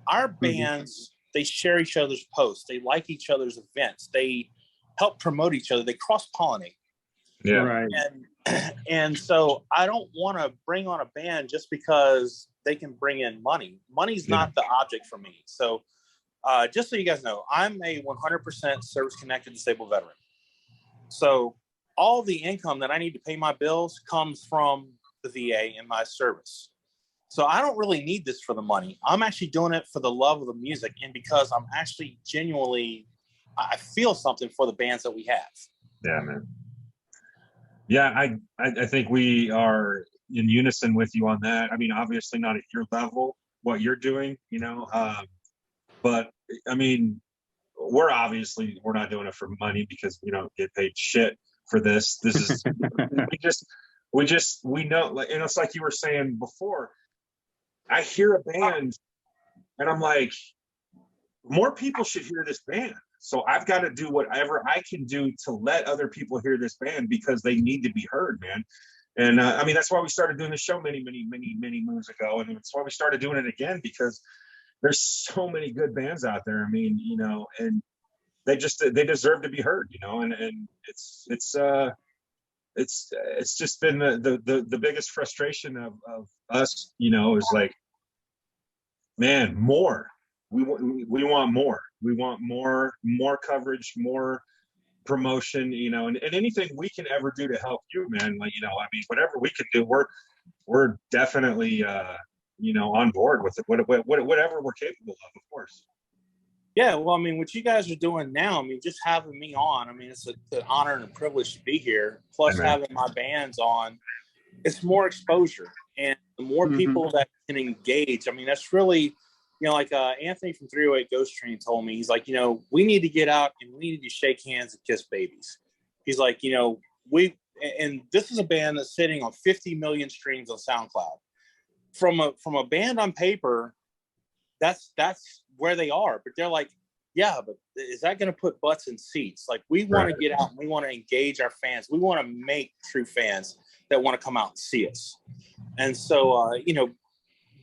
Our bands, they share each other's posts. They like each other's events. They help promote each other. They cross-pollinate. Yeah. Right. And so I don't want to bring on a band just because they can bring in money. Money's not the object for me. So just so you guys know, I'm a 100% service-connected disabled veteran. So all the income that I need to pay my bills comes from the VA and my service. So I don't really need this for the money. I'm actually doing it for the love of the music and because I'm actually genuinely, I feel something for the bands that we have. Yeah, man. Yeah, I think we are in unison with you on that. I mean, obviously not at your level, what you're doing, you know, but I mean, we're not doing it for money because we don't get paid shit for this. This is we know, like, and it's like you were saying before. I hear a band, and I'm like, more people should hear this band. So I've got to do whatever I can do to let other people hear this band because they need to be heard, man. And I mean, that's why we started doing the show many moons ago, and it's why we started doing it again because there's so many good bands out there. I mean, you know, and they deserve to be heard, you know, and it's just been the biggest frustration of us, you know, is like, man, more. We want more. We want more coverage, more promotion, you know, and anything we can ever do to help you, man. Like, you know, I mean, whatever we can do, we're definitely you know, on board with it. Whatever we're capable of course. Yeah, well, I mean, what you guys are doing now, I mean, just having me on, I mean, it's an honor and a privilege to be here. Plus, having my bands on, it's more exposure. And the more people that can engage, I mean, that's really, you know, like Anthony from 308 Ghost Train told me, he's like, you know, we need to get out and we need to shake hands and kiss babies. He's like, you know, and this is a band that's sitting on 50 million streams on SoundCloud. From a band on paper, that's where they are, but they're like, yeah, but is that going to put butts in seats? Like, we want to get out and we want to engage our fans. We want to make true fans that want to come out and see us. And so, you know,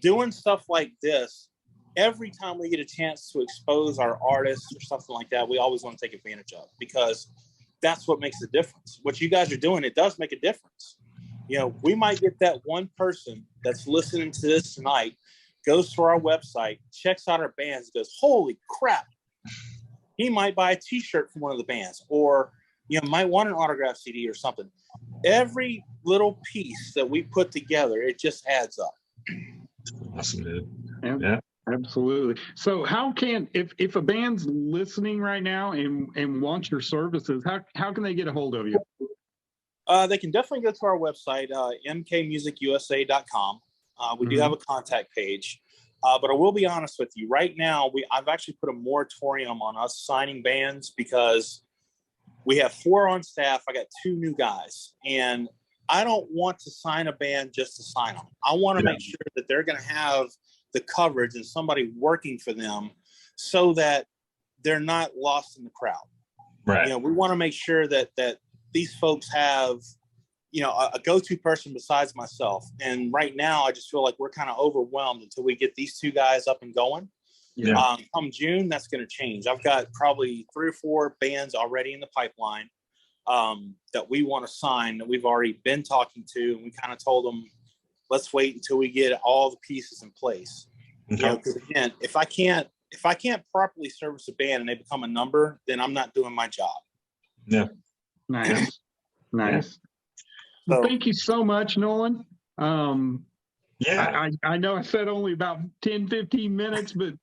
doing stuff like this, every time we get a chance to expose our artists or something like that, we always want to take advantage of because that's what makes the difference. What you guys are doing, it does make a difference. You know, we might get that one person that's listening to this tonight, goes to our website, checks out our bands, goes, holy crap. He might buy a t-shirt from one of the bands or, you know, might want an autograph CD or something. Every little piece that we put together, it just adds up. Awesome, dude. Yeah. Absolutely. So how can, if a band's listening right now and wants your services, how can they get a hold of you? They can definitely go to our website, mkmusicusa.com. We do have a contact page, but I will be honest with you. Right now, I've actually put a moratorium on us signing bands because we have 4 on staff. I got 2 new guys, and I don't want to sign a band just to sign them. I want to make sure that they're going to have the coverage and somebody working for them so that they're not lost in the crowd. Right. You know, we want to make sure that these folks have, you know, a go-to person besides myself. And right now, I just feel like we're kind of overwhelmed until we get these 2 guys up and going. Yeah. Come June, that's going to change. I've got probably 3 or 4 bands already in the pipeline that we want to sign that we've already been talking to. And we kind of told them, let's wait until we get all the pieces in place. Okay. You know, because again, if I can't properly service a band and they become a number, then I'm not doing my job. Yeah. Nice. Nice. So, Well, thank you so much, Nolan. Yeah. I know I said only about 10, 15 minutes, but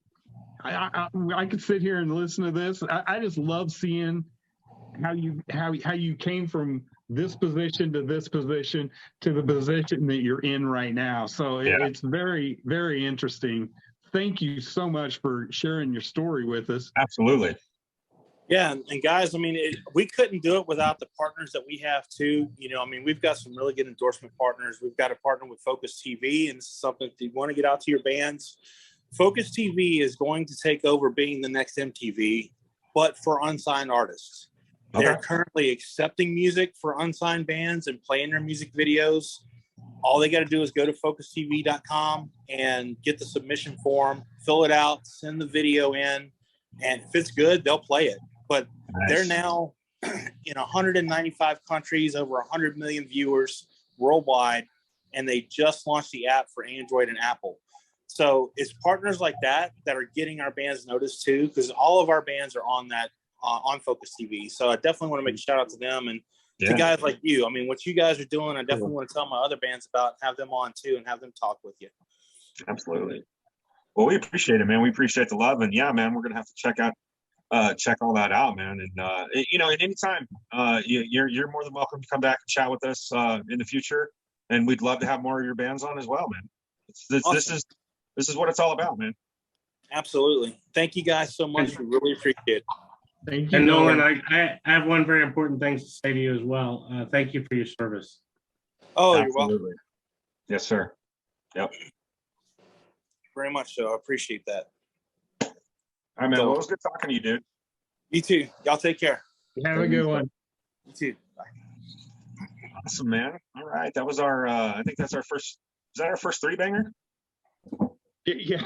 I could sit here and listen to this. I just love seeing how you came from this position to this position to the position that you're in right now. So it's very, very interesting. Thank you so much for sharing your story with us. Absolutely. yeah, and guys, I mean, we couldn't do it without the partners that we have too. You know, I mean, we've got some really good endorsement partners. We've got a partner with Focus TV, and this is something that you want to get out to your bands. Focus TV is going to take over being the next MTV, but for unsigned artists. They're currently accepting music for unsigned bands and playing their music videos. all they got to do is go to focustv.com and get the submission form, fill it out, send the video in, and if it's good, they'll play it. But they're now in 195 countries, over 100 million viewers worldwide, and they just launched the app for Android and Apple. So it's partners like that that are getting our bands noticed too, because all of our bands are on that on Focus TV. So I definitely want to make a shout out to them and to guys like you. I mean, what you guys are doing, I definitely want to tell my other bands about, have them on too, and have them talk with you. Absolutely. Well, we appreciate it, man. We appreciate the love, and yeah, man, we're gonna have to check all that out, man. And you know, at any time, you're more than welcome to come back and chat with us in the future, and we'd love to have more of your bands on as well, man. Awesome. This is what it's all about, man. Absolutely. Thank you guys so much. We really appreciate it. Thank you. And Nolan, I have one very important thing to say to you as well. Thank you for your service. Oh, Absolutely. You're welcome. Yes, sir. Yep. Very much so. I appreciate that. All right, man. Well, it was good talking to you, dude. You too. Y'all take care. Have a good one. You too. Bye. Awesome, man. All right. That was our, I think that's our first, is that our first 3-banger? Yeah.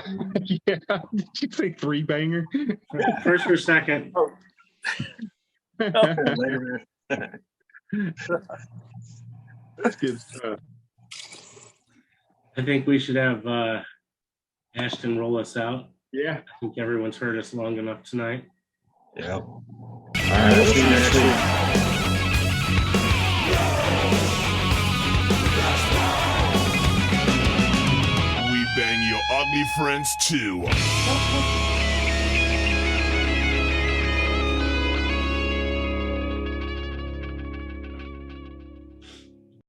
Yeah. Did you say 3-banger? First or second? Later, man. That's good stuff. I think we should have Ashton roll us out. Yeah. I think everyone's heard us long enough tonight. Yep. All right. We'll see you next week. We bang your ugly friends too.